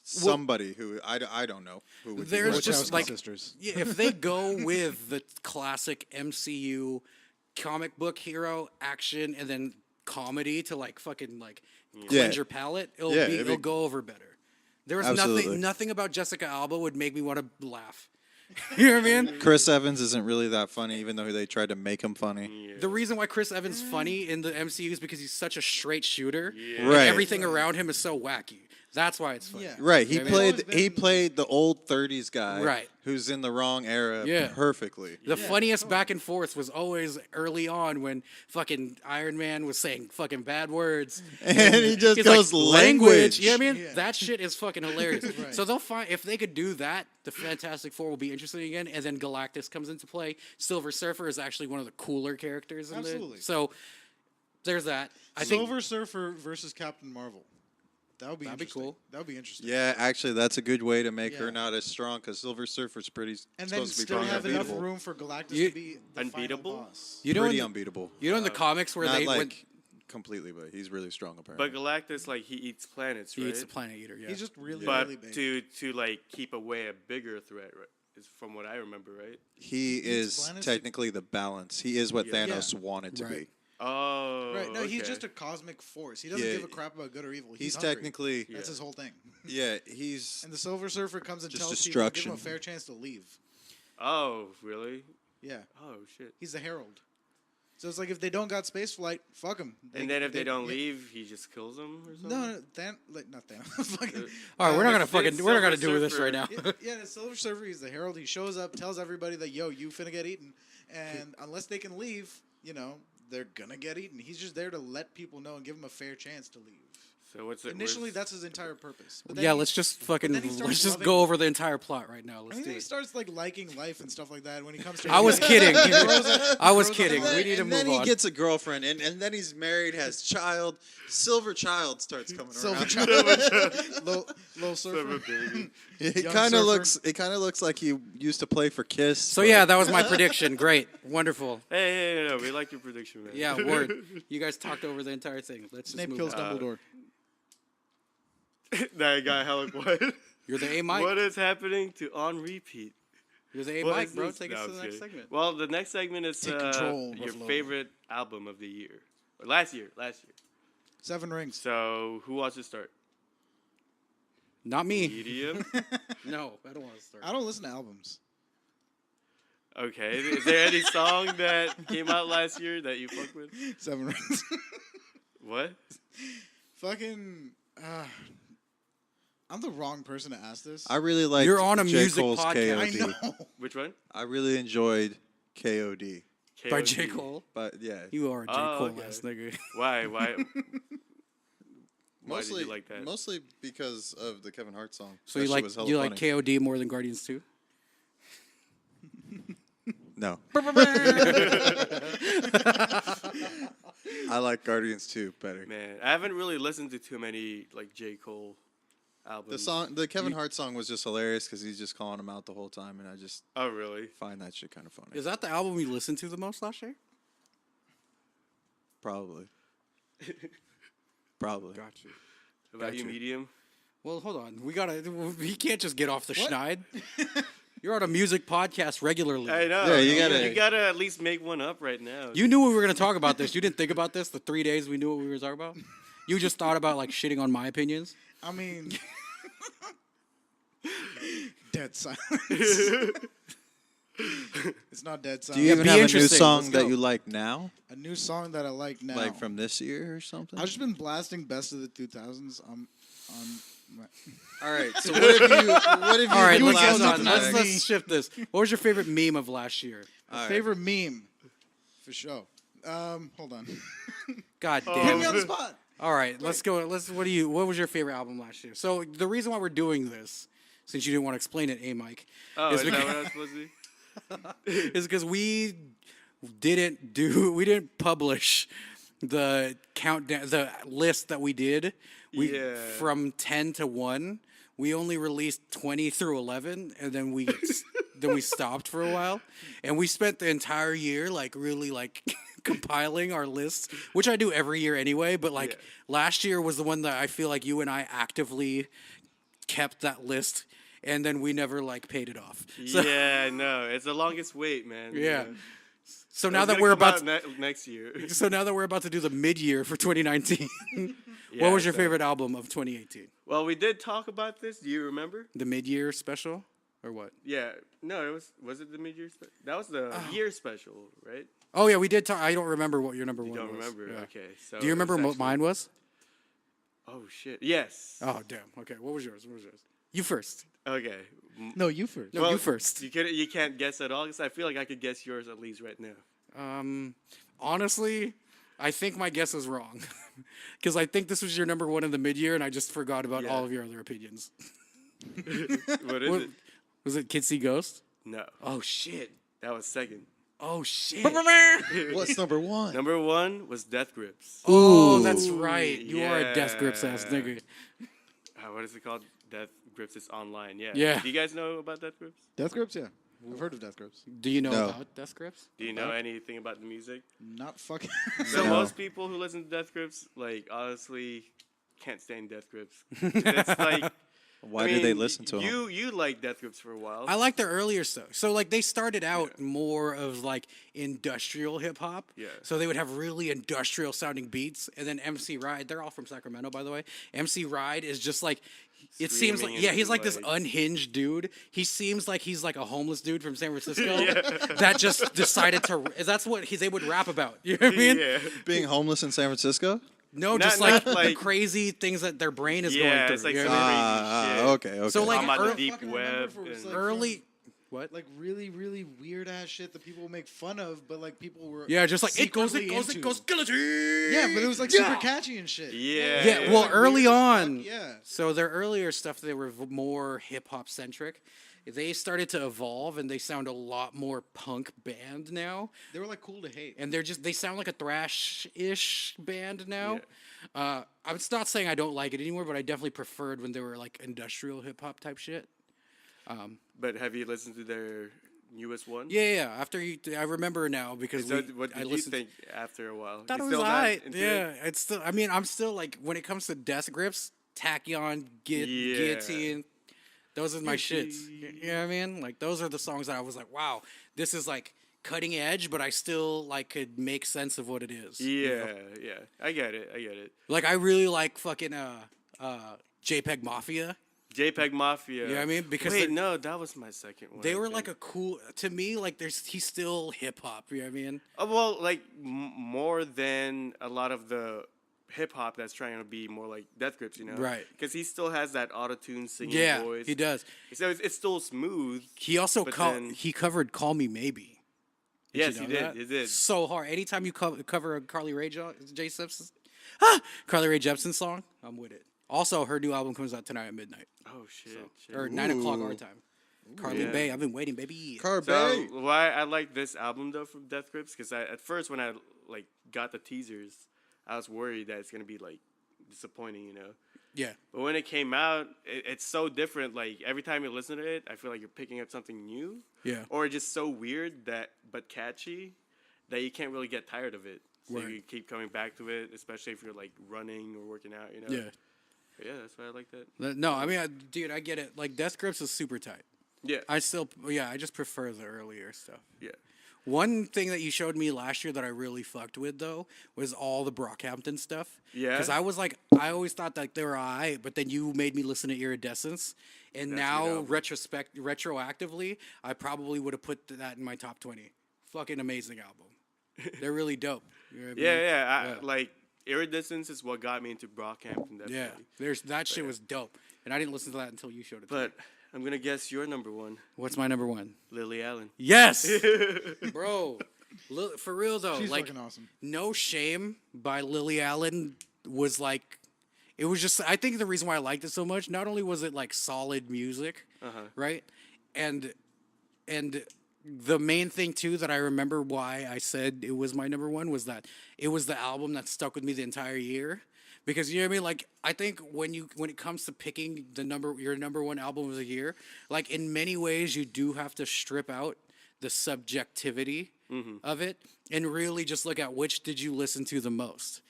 B: somebody who I don't know who would.
A: There's
B: be the
A: just
D: Wachowski
A: like
D: sisters.
A: yeah, if they go with the classic MCU comic book hero action and then comedy to like fucking like cleanse your palate, it'll
B: it'd be-
A: go over better. There was
B: Absolutely.
A: nothing about Jessica Alba would make me want to laugh. You know what I mean?
B: Chris Evans isn't really that funny, even though they tried to make him funny.
A: The reason why Chris Evans funny in the MCU is because he's such a straight shooter. and
B: Right.
A: Everything around him is so wacky. That's why it's funny.
D: Yeah.
B: Right, he
A: You know what I mean?
D: always been-
B: played the old 30s guy,
A: Right.
B: who's in the wrong era,
A: Yeah.
B: perfectly.
A: The funniest back and forth was always early on when fucking Iron Man was saying fucking bad words.
B: And he just
A: He's
B: goes
A: like,
B: language.
A: You know what I mean?
D: Yeah.
A: That shit is fucking hilarious. So they'll find if they could do that, the Fantastic Four will be interesting again. And then Galactus comes into play. Silver Surfer is actually one of the cooler characters in
D: Absolutely.
A: So there's that. I think
D: Silver Surfer versus Captain Marvel. That would be
A: That'd be
D: interesting.
A: cool.
D: That would be interesting.
B: Yeah, actually, that's a good way to make
D: Yeah.
B: her not as strong, because Silver Surfer's pretty
D: And then
B: supposed to be
D: still
B: pretty
D: have enough
B: unbeatable.
D: room for Galactus
A: You-
D: to be the
C: Unbeatable?
D: final boss.
A: you know
B: Pretty
A: in the,
B: unbeatable.
A: you know in the comics where
B: Not
A: they
B: like
A: went
B: completely, but he's really strong apparently.
C: but Galactus, like he eats planets,
A: he
C: right?
A: eats the planet eater. Yeah.
D: He's just really,
C: but
D: really big.
C: to like keep away a bigger threat, right? Is from what I remember, right?
B: he
D: eats
B: is
D: planets?
B: technically the balance. He is what
C: Yeah.
B: Thanos wanted to
A: Right.
B: be.
C: Oh,
D: Right, no, he's
C: okay.
D: just a cosmic force. He doesn't
B: Yeah,
D: give a crap about good or evil.
B: He's
D: hungry.
B: technically,
D: That's his whole thing.
B: yeah, he's
D: And the Silver Surfer comes and
B: Just
D: tells people, give
B: destruction.
D: him a fair chance to leave.
C: Oh, really?
D: Yeah,
C: Oh, shit.
D: he's the Herald. So it's like if they don't got space flight, fuck them.
C: And then if they don't leave, he just kills them or something.
D: No, not Thanos. Fucking,
A: All right, we're not gonna
C: If
A: fucking
C: it's
A: we're not gonna
C: Silver
A: do this right
C: Surfer-
A: now.
D: yeah, the Silver Surfer, he's the Herald. He shows up, tells everybody that, yo, you finna get eaten. And unless they can leave, you know, they're gonna get eaten. He's just there to let people know and give them a fair chance to leave.
C: So what's it?
D: Initially,
C: where's-
D: that's his entire purpose. But then
A: Yeah,
D: he-
A: let's just fucking
D: then he starts
A: let's just
D: loving-
A: go over the entire plot right now.
D: I
A: Let's
D: mean,
A: do
D: then he
A: it.
D: starts like liking life and stuff like that when he comes to.
A: I was kidding. I was
D: throws
A: kidding.
D: out-
A: We need to
B: and
A: move
B: then he
A: on.
B: gets a girlfriend, and then he's married, has child. Silver Child starts coming
D: Silver
B: around.
D: Child, low
C: Silver
D: surfer.
C: baby.
B: It
D: Young
B: kind
D: surfer.
B: of looks. It kind of looks like he used to play for Kiss.
A: So
B: but-
A: yeah, that was my prediction. Great, wonderful.
C: Hey, no, we like your prediction, man.
A: Yeah, word. You guys talked over the entire thing. Let's just
D: Snape
A: move
D: kills
A: on.
D: Dumbledore.
C: That guy hella quiet.
A: You're the A Mike.
C: What is happening to on repeat?
A: You're the A
C: What
A: Mike,
C: is
A: bro.
C: this?
A: Take
C: No,
A: us to
C: I'm
A: the next
C: kidding.
A: segment.
C: Well, the next segment is
D: Take control,
C: your
D: Buffalo.
C: favorite album of the year. Or last year.
D: Seven Rings.
C: So who wants to start?
A: Not me.
C: Medium.
A: No, I don't want to start.
D: I don't listen to albums.
C: Okay. Is there any song that came out last year that you fuck with?
D: Seven Rings.
C: What?
D: Fucking. I'm the wrong person to ask this.
B: I really like.
A: You're on a
B: J.
A: music
B: Cole's
A: podcast.
D: I
B: KOD.
D: know.
C: Which one?
B: I really enjoyed KOD.
A: By
C: KOD.
A: J Cole.
B: But yeah,
A: You are a J
C: Oh,
A: Cole
C: okay.
A: ass nigga.
C: Why? Why
B: mostly
C: did you like that?
B: Mostly because of the Kevin Hart song.
A: So
B: That
A: you
B: shit
A: like
B: was hella
A: you like
B: funny.
A: KOD more than Guardians 2?
B: No, I like Guardians 2 better.
C: Man, I haven't really listened to too many like J Cole albums.
B: The Kevin Hart song was just hilarious because he's just calling him out the whole time, and I just
C: Oh really?
B: find that shit kind of funny.
A: Is that the album you listened to the most last year?
B: Probably. Probably.
A: Got you.
C: About you,
B: Gotcha.
C: medium.
A: Well, hold on. We can't just get off the schneid. You're on a music podcast regularly.
C: I know.
B: Yeah, you
C: gotta at least make one up right now.
A: You knew we were going to talk about this. You didn't think about this the 3 days we knew what we were talking about? You just thought about like shitting on my opinions?
D: I mean. Dead silence. It's not dead
B: Do
D: silence.
B: you even
A: be
B: have a new
A: interesting.
B: song
A: Let's
B: that
A: go.
B: you like now?
D: A new song that I like now.
B: Like from this year or something?
D: I've just been blasting best of the 2000s on my.
B: All right. So what have you? What have you?
A: All right,
B: been
A: let's hold
B: blasting
A: on.
B: tonight?
A: Let's shift this. What was your favorite meme of last year?
B: All right.
D: Favorite meme. For sure. Hold on.
A: God
C: Oh.
D: Put
A: damn
D: me
A: it.
D: on the spot.
A: All right, let's go. What was your favorite album last year? So the reason why we're doing this, since you didn't want to explain it, Mike,
C: Oh,
A: is
C: is
A: because,
C: that what I was supposed to do?
A: is because we didn't publish the countdown, the list that we did.
C: Yeah.
A: From 10 to 1. We only released 20 through 11, and then we stopped for a while, and we spent the entire year like really like compiling our lists, which I do every year anyway. But like
C: Yeah.
A: last year was the one that I feel like you and I actively kept that list, and then we never like paid it off. So,
C: Yeah, no, it's the longest wait, man.
A: yeah. So
C: It's
A: now that
C: gonna
A: we're
C: come
A: about
C: out next year.
A: so now that we're about to do the mid-year for 2019,
C: Yeah,
A: what was your
C: so-
A: favorite album of 2018?
C: Well, we did talk about this. Do you remember?
A: The mid-year special or what?
C: Yeah. No, was it the mid-year special? That was the year special, right?
A: Oh yeah, we did talk. I don't remember what your number
C: You
A: one
C: don't
A: was.
C: remember?
A: Yeah.
C: Okay. So
A: Do you
C: it
A: remember
C: was
A: what
C: actually-
A: mine was?
C: Oh shit. Yes.
A: Oh damn. Okay, what was yours? You first.
C: Okay.
D: No, you first.
A: No, you first.
C: You can't guess at all because I feel like I could guess yours at least right now.
A: Honestly, I think my guess is wrong, because I think this was your number one in the mid-year, and I just forgot about
C: Yeah.
A: all of your other opinions.
C: What is it?
A: Was it Kid See Ghost?
C: No,
A: Oh shit.
C: that was second.
A: Oh shit.
B: What's number one?
C: Number one was Death Grips.
A: Oh, that's right. You are a Death Grips ass
C: Yeah.
A: nigga.
C: What is it called? Death Grips is online. Yeah.
A: Yeah.
C: Do you guys know about Death Grips?
D: Death Grips, yeah. I've heard of Death Grips.
A: Do you know
B: No.
A: about Death Grips?
C: Do you know anything about the music?
D: Not fucking.
C: So
B: No.
C: most people who listen to Death Grips, like honestly, can't stand Death Grips. It's like
B: Why
C: I
B: do they
C: mean,
B: listen to him?
C: You like Death Grips for a while.
A: I like their earlier stuff. So like they started out more of like industrial hip hop.
C: Yeah.
A: So they would have really industrial sounding beats, and then MC Ride. They're all from Sacramento, by the way. MC Ride is just like. It seems like
C: Screaming
A: he's like this
C: into,
A: unhinged dude. He seems like he's like a homeless dude from San Francisco that just decided to. That's what they would rap about. You know what I mean?
C: Yeah.
B: Being homeless in San Francisco?
A: No,
C: Not-
A: just
C: not
A: like the
C: like-
A: crazy things that their brain is going
C: Yeah,
A: through.
C: it's like
A: you know
C: some
A: what I mean?
C: crazy shit.
B: Okay.
A: So, like,
C: I'm on the
A: ear-
C: deep
D: fucking remember
C: web.
D: for
C: and-
D: like-
A: early. What?
D: Like really, really weird ass shit that people make fun of, but like people were.
A: Yeah, just like it goes,
D: secretly into.
A: skeleton.
D: Yeah, but it was like super catchy and shit.
C: yeah.
A: Yeah, well,
D: Like,
A: early
D: weird as
A: on.
D: fuck, yeah.
A: So their earlier stuff, they were more hip hop centric. They started to evolve, and they sound a lot more punk band now.
D: They were like cool to hate.
A: And they sound like a thrash-ish band now. I'm not saying I don't like it anymore, but I definitely preferred when they were like industrial hip hop type shit.
C: But have you listened to their newest one?
A: Yeah. After I remember now because
C: So what
A: I
C: did you
A: listened.
C: think after a while?
A: Thought it
C: You
A: was
C: still not
A: alright.
C: into
A: Yeah,
C: it?
A: it's still. I mean, I'm still like when it comes to Death Grips, Tachyon,
C: Yeah.
A: Guillotine. Those are my shits. You know what I mean? Like those are the songs that I was like, wow, this is like cutting edge, but I still like could make sense of what it is. you know?
C: Yeah. I get it.
A: Like I really like fucking JPEG Mafia.
C: JPEG Mafia.
A: You know what I mean? Because
C: wait,
A: they're-
C: no, that was my second one.
A: They
C: I
A: were
C: think.
A: like a cool to me. Like he's still hip hop. You know what I mean?
C: Well, like more than a lot of the hip hop that's trying to be more like Death Grips, you know?
A: Right.
C: Because he still has that auto-tune singing
A: Yeah,
C: voice.
A: he does.
C: So it's still smooth.
A: He also
C: But then-
A: he covered "Call Me Maybe."
C: Yes,
A: you
C: he
A: know
C: did.
A: that?
C: He did.
A: So hard. Anytime you cover a Carly Rae Jepsen, Carly Rae Jepsen song, I'm with it. Also, her new album comes out tonight at midnight
C: Oh shit. shit.
A: or 9 o'clock our time. Carly
C: Yeah.
A: Bae, I've been waiting, baby.
C: So why I like this album though from Death Grips because at first when I like got the teasers, I was worried that it's gonna be like disappointing, you know.
A: Yeah,
C: But when it came out, it's so different. Like every time you listen to it, I feel like you're picking up something new.
A: Yeah.
C: Or just so weird but catchy that you can't really get tired of it. So
A: Right.
C: you keep coming back to it, especially if you're like running or working out, you know.
A: yeah.
C: But yeah, that's why I like that.
A: No, I mean, dude, I get it. Like Death Grips is super tight.
C: Yeah.
A: I just prefer the earlier stuff.
C: Yeah.
A: One thing that you showed me last year that I really fucked with though was all the Brockhampton stuff.
C: Yeah?
A: Because I was like, I always thought that they were alright, but then you made me listen to Iridescence, and
C: That's a good
A: now
C: album.
A: retroactively, I probably would have put that in my top 20. Fucking amazing album. They're really dope. You know what I mean?
C: Yeah. Like Iridescence is what got me into Brockhampton. Definitely.
A: Yeah, that shit was dope, and I didn't listen to that until you showed it. to me.
C: But I'm gonna guess your number one,
A: What's my number one?
C: Lily Allen.
A: Yes, bro. For real though,
D: She's
A: like
D: fucking awesome.
A: No Shame by Lily Allen was like, it was just, I think the reason why I liked it so much, not only was it like solid music, right? And the main thing too that I remember why I said it was my number one was that it was the album that stuck with me the entire year. Because you know what I mean? Like I think when it comes to picking your number one album of the year, like in many ways you do have to strip out the subjectivity of it and really just look at which did you listen to the most.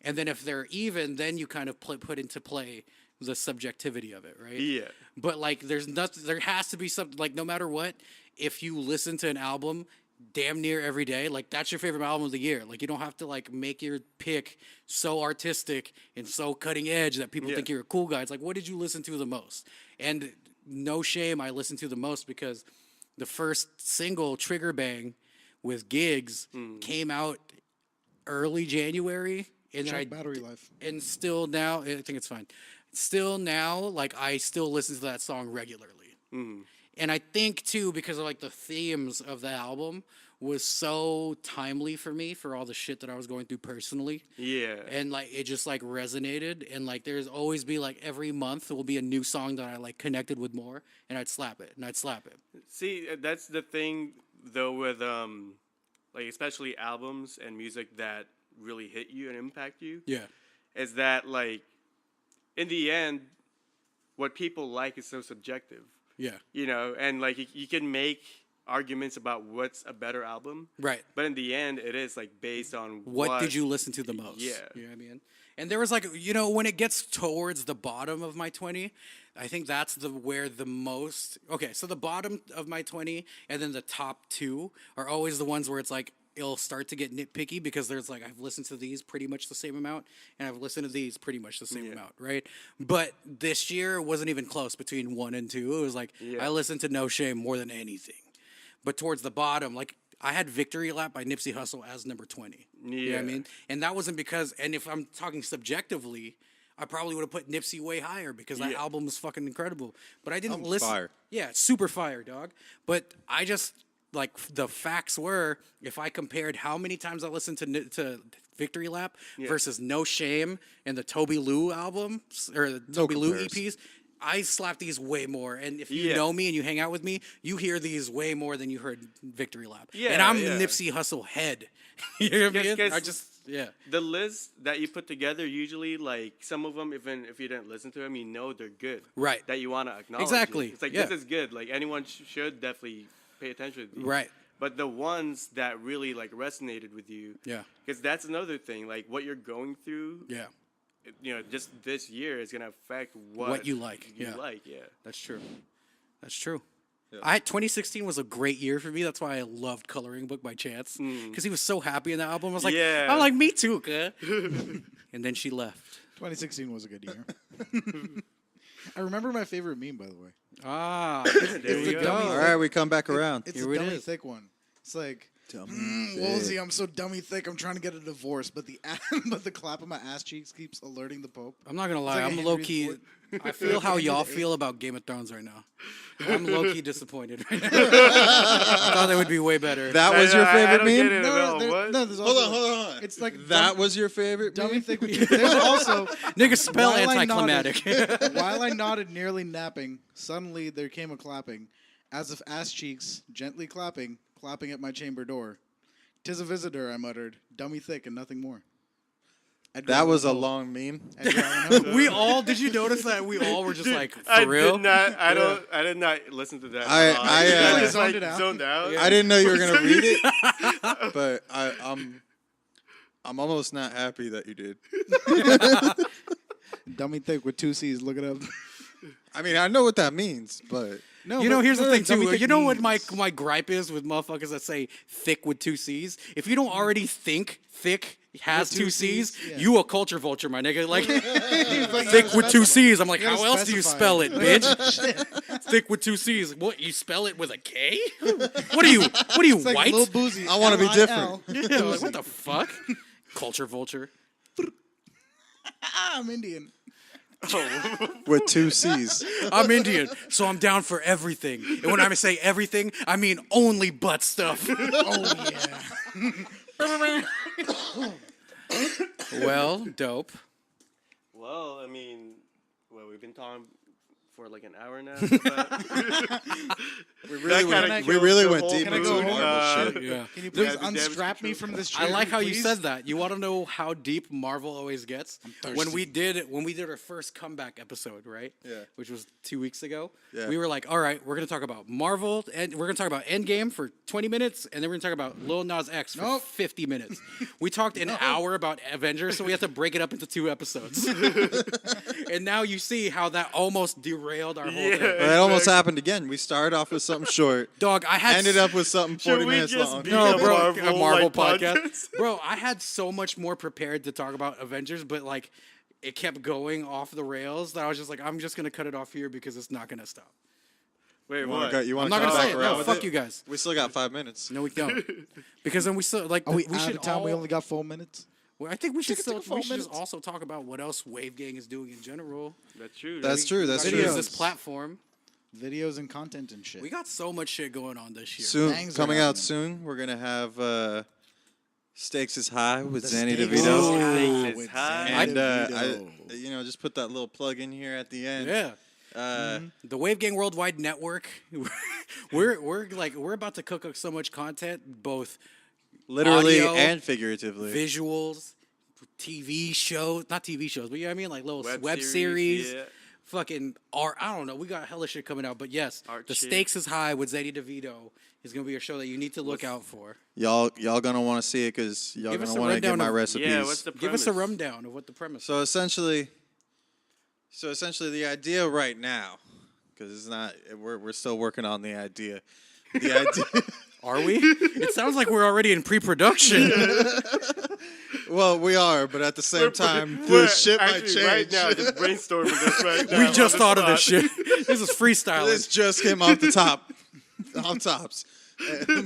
A: And then if they're even, then you kind of put into play the subjectivity of it, right?
C: Yeah.
A: But like there has to be something, like no matter what, if you listen to an album damn near every day, like that's your favorite album of the year. Like you don't have to like make your pick so artistic and so cutting edge that people think you're a cool guy. It's like, what did you listen to the most? And No Shame I listened to the most because the first single, Trigger Bang, with Gigs, came out early January, and
D: Check battery life.
A: and still now, I think it's fine. Still now, like I still listen to that song regularly. And I think too, because of like the themes of the album was so timely for me for all the shit that I was going through personally.
C: Yeah.
A: And like it just like resonated, and like there's always be like every month there will be a new song that I like connected with more, and I'd slap it.
C: See, that's the thing though with like especially albums and music that really hit you and impact you.
A: Yeah.
C: Is that like in the end, what people like is so subjective.
A: Yeah.
C: You know, and like you can make arguments about what's a better album.
A: Right.
C: But in the end, it is like based on
A: What did you listen to the most?
C: Yeah.
A: You know what I mean? And there was like, you know, when it gets towards the bottom of my 20, I think that's where the most, okay, so the bottom of my 20 and then the top two are always the ones where it's like, it'll start to get nitpicky because there's like, I've listened to these pretty much the same amount and I've listened to these pretty much the same amount, right? But this year it wasn't even close between 1 and 2. It was like, I listened to No Shame more than anything. But towards the bottom, like, I had Victory Lap by Nipsey Hussle as number 20. You know what I mean? And that wasn't because, and if I'm talking subjectively, I probably would have put Nipsey way higher because that album was fucking incredible. But I didn't listen.
B: Fire.
A: Yeah, super fire, dog. But I just, like, the facts were, if I compared how many times I listened to Victory Lap versus No Shame and the Toby Lou album, or the Toby Lou EPs, I slap these way more, and if you know me and you hang out with me, you hear these way more than you heard Victory Lap.
C: Yeah,
A: and I'm Nipsey Hussle head. You know what I mean? I just,
C: The list that you put together, usually, like, some of them, even if you didn't listen to them, you know they're good.
A: Right.
C: That you want to acknowledge.
A: Exactly.
C: It's like, this is good. Like, anyone should definitely pay attention to these.
A: Right.
C: But the ones that really, like, resonated with you.
A: Yeah.
C: Because that's another thing. Like, what you're going through.
A: Yeah.
C: You know, just this year is gonna affect what
A: you like.
C: Yeah,
A: That's true. That's true. 2016 was a great year for me. That's why I loved Coloring Book by Chance because he was so happy in that album. I was like, I'm like, me too, okay? And then she left.
D: 2016 was a good year. I remember my favorite meme, by the way.
A: Ah,
C: There you go.
B: All right, we come back around.
D: It's
A: Here
D: the
A: it
D: dummy
A: is.
D: thick one. It's like,
B: Dummy
D: Woolsey, I'm so dummy thick. I'm trying to get a divorce, but the but the clap of my ass cheeks keeps alerting the Pope.
A: I'm not gonna lie.
D: like a
A: I'm
D: Henry
A: low key.
D: Ford.
A: I feel how y'all feel about Game of Thrones right now. I'm low key disappointed right now. I thought they would be way better.
B: That was your
C: I
B: favorite
C: don't get
B: meme?
C: it at all. What?
D: there's
B: Hold
D: also,
B: on, hold on.
D: It's like
B: That was your favorite
D: dummy
B: meme?
D: thick. There's also
A: Nigga, spell
D: While I
A: anticlimactic.
D: while I nodded, nearly napping, suddenly there came a clapping, as if ass cheeks gently clapping at my chamber door. 'Tis a visitor, I muttered, dummy thick and nothing more. Edgar
B: That
D: Allan
B: was a
D: Poe.
B: long meme.
D: Edgar Allan Poe.
A: We all, did you notice that we all were just like, for
C: I
A: real?
C: did not. I did not listen to that.
B: I
C: I just
D: zoned
C: like
D: it out.
C: zoned out.
B: I didn't know you were gonna read it, but I'm almost not happy that you did.
D: Dummy thick with 2 C's, look it up.
B: I mean, I know what that means, but
D: No,
A: You know,
D: but
A: here's the
D: no,
A: thing
D: dummy
A: too.
D: thick
A: You know what
D: means-
A: my gripe is with motherfuckers that say thick with 2 C's? If you don't already think thick has
D: With
A: 2
D: 2
A: C's,
D: Cs, yeah.
A: you a culture vulture, my nigga. Like
D: Like,
A: thick with 2 C's. I'm like,
D: You gotta
A: how else do you
D: specify
A: spell
D: it.
A: it, bitch? Thick with 2 C's. What, you spell it with a K? What are you
D: It's like
A: white?
D: Lil Boozy.
B: I wanna be
D: LIL.
A: Yeah, like, what the fuck? Culture vulture.
D: I'm Indian.
B: with 2 C's.
A: I'm Indian, so I'm down for everything. And when I say everything, I mean only butt stuff.
D: Oh yeah.
A: Well, dope.
C: Well, I mean, we've been talking for like an hour now. But
B: We
C: kinda
B: really
C: killed the
B: went
C: whole
B: deep
D: Can I
B: into
D: go
B: the
D: home?
B: Marvel shit.
A: Yeah.
D: Can you please
C: the damage
D: unstrap me
C: control.
D: from this chair?
A: I like how you
D: please?
A: said that. You want to know how deep Marvel always gets? When we
D: thirsty.
A: did our first comeback episode, right?
B: Yeah.
A: Which was 2 weeks ago.
B: Yeah.
A: We were like, all right, we're gonna talk about Marvel, and we're gonna talk about Endgame for 20 minutes, and then we're gonna talk about Lil Nas X for
D: Nope.
A: 50 minutes. We talked an hour about Avengers, so we had to break it up into 2 episodes. And now you see how that almost derailed our whole thing.
B: But it almost happened again. We started off with something short,
A: Dog, I had
B: ended up with something 40
C: we
B: minutes
C: just
B: long.
C: be-
A: No,
C: a
A: bro,
C: Marvel,
A: a Marvel
C: like,
A: podcast.
C: podcast.
A: Bro, I had so much more prepared to talk about Avengers, but like it kept going off the rails that I was just like, I'm just gonna cut it off here because it's not gonna stop.
C: Wait,
B: You
C: what?
B: want
A: I'm
B: to
A: not
B: come
A: gonna say
B: back
A: it.
B: around
A: No,
B: with
A: fuck
B: it?
A: you guys.
B: We still got 5 minutes.
A: No, we don't. Because then we still like
D: Are we
A: we
D: out
A: should
D: of time? We
A: all-
D: only got 4 minutes.
A: Well, I think we should
D: Take it
A: still
D: to 4
A: we should just
D: minutes.
A: also talk about what else Wave Gang is doing in general.
C: That's true.
B: That's true. That's
A: We
B: true.
A: use
D: Videos.
A: this platform.
D: Videos and content and shit.
A: We got so much shit going on this year.
B: Soon,
D: Bangs are
B: coming out
D: happening.
B: soon, we're gonna have Stakes is High with
D: The
B: Xani
D: Stakes
B: DeVito.
D: is High
C: Stakes is
D: with
C: high.
D: Xani
B: And
D: DeVito.
B: just put that little plug in here at the end.
A: Yeah. The Wave Gang Worldwide Network. we're about to cook up so much content, both
B: Literally
A: Audio,
B: and figuratively.
A: visuals, TV shows, not TV shows, but you know what I mean, like little web,
C: Web
A: series,
C: series, yeah.
A: fucking art. I don't know. We got hella shit coming out, but yes,
C: Art
A: the
C: shit.
A: stakes is high with Xani DeVito. Is gonna be a show that you need to look out for.
B: Y'all gonna want to see it because y'all
A: Give us
B: gonna
A: a
B: want to get
A: rundown
B: my
A: of-
B: recipes.
C: Yeah, what's the
A: Give us a
C: premise?
A: rundown of what the premise.
B: So essentially, the idea right now, because it's not, we're still working on the idea. The idea.
A: Are we? It sounds like we're already in pre-production.
B: Well, we are, but at the same time,
C: We're
B: the shit might
C: actually
B: change.
C: right now. Just brainstorming this right now.
A: We just
C: on the
A: thought of this
C: spot.
A: shit. This is freestyling.
B: This just came off the top, off tops.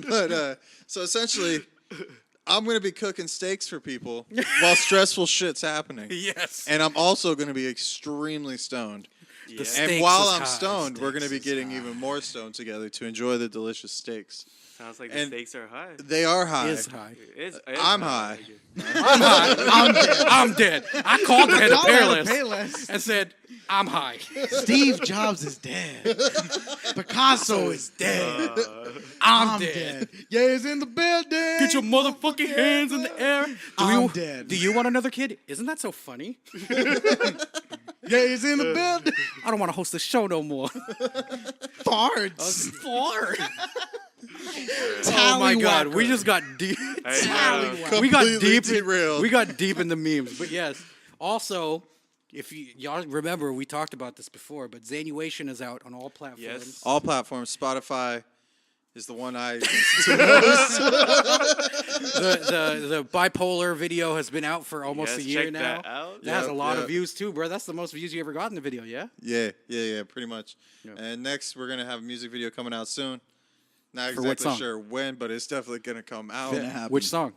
B: But so essentially, I'm gonna be cooking steaks for people while stressful shit's happening,
A: Yes.
B: and I'm also gonna be extremely stoned.
A: The
C: Yeah.
A: steaks
B: And while
A: is
B: I'm
A: high.
B: stoned, we're gonna be
D: Steaks is
B: getting
D: high.
B: even more stoned together to enjoy the delicious steaks.
C: Sounds like the
B: And-
C: stakes are high.
B: They are high.
A: Is high.
C: It's
B: I'm high.
A: I'm high. I'm dead. I'm dead. I called ahead of
D: Call that a
A: Payless
D: Payless.
A: and said, I'm high.
D: Steve Jobs is dead. Picasso is dead.
A: I'm dead.
D: Yeah, he's in the building.
A: Get your motherfucking hands in the air.
D: I'm dead.
A: Do you want another kid? Isn't that so funny?
D: Yeah, he's in the building.
A: I don't want to host the show no more.
D: Farts.
A: Fart. Oh my god, we just got deep. We got
B: Completely
A: deep.
B: derailed.
A: We got deep in the memes. But yes, also, if y'all remember, we talked about this before. But Zanuation is out on all platforms.
C: Yes.
B: All platforms. Spotify is the one I.
A: The bipolar video has been out for almost
C: Yes,
A: a year
C: check
A: now.
C: that out.
A: That has a
B: Yep,
A: lot
B: yep.
A: of views too, bro. That's the most views you ever got in the video, yeah?
B: Yeah, pretty much. And next, we're gonna have a music video coming out soon. Not
A: For what
B: exactly
A: song?
B: sure when, but it's definitely gonna come out.
A: Which song?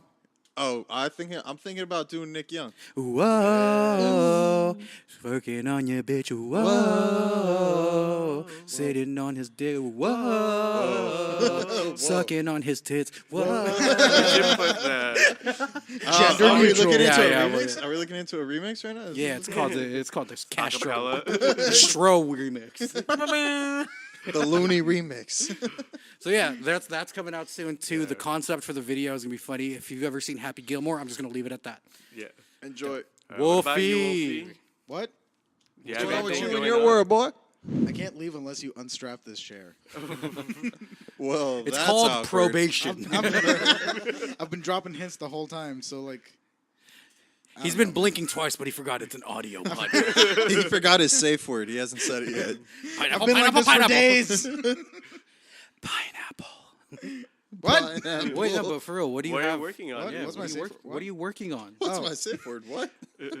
B: Oh, I'm thinking about doing Nick Young.
A: Whoa, working on your bitch. Whoa, sitting on his dick. Whoa, sucking on his tits. Whoa.
C: You should put the
D: Gender
B: Are we
D: neutral.
B: looking into
A: Yeah,
B: a
A: yeah,
B: remix? Are we looking into a remix right now?
A: Yeah, it's called the Castro
C: acapella.
A: Stro remix.
B: The Looney remix.
A: So yeah, that's coming out soon too. The concept for the video is gonna be funny. If you've ever seen Happy Gilmore, I'm just gonna leave it at that.
C: Yeah.
B: Enjoy.
C: What about you,
A: Wolfie.
C: Wolfie?
D: What?
C: Yeah,
B: What's wrong with
C: anything
B: you and
C: going
B: your
C: on?
B: world, boy?
D: I can't leave unless you unstrap this chair.
B: Well,
A: It's
B: that's
A: called
B: awkward.
A: probation.
D: I've been dropping hints the whole time, so like.
A: He's been blinking twice, but he forgot it's an audio podcast.
B: He forgot his safe word. He hasn't said it yet.
A: Pineapple,
D: I've been like this for days.
A: Pineapple.
D: What?
B: Pineapple.
A: Wait, no, but for real, what do you
C: What are you
A: have?
C: working on?
D: What?
A: Yeah,
D: What's
A: what,
D: my
A: are you
D: safe
A: work-
D: word?
A: what are you working on?
B: What's
D: Oh.
B: my safe word? What?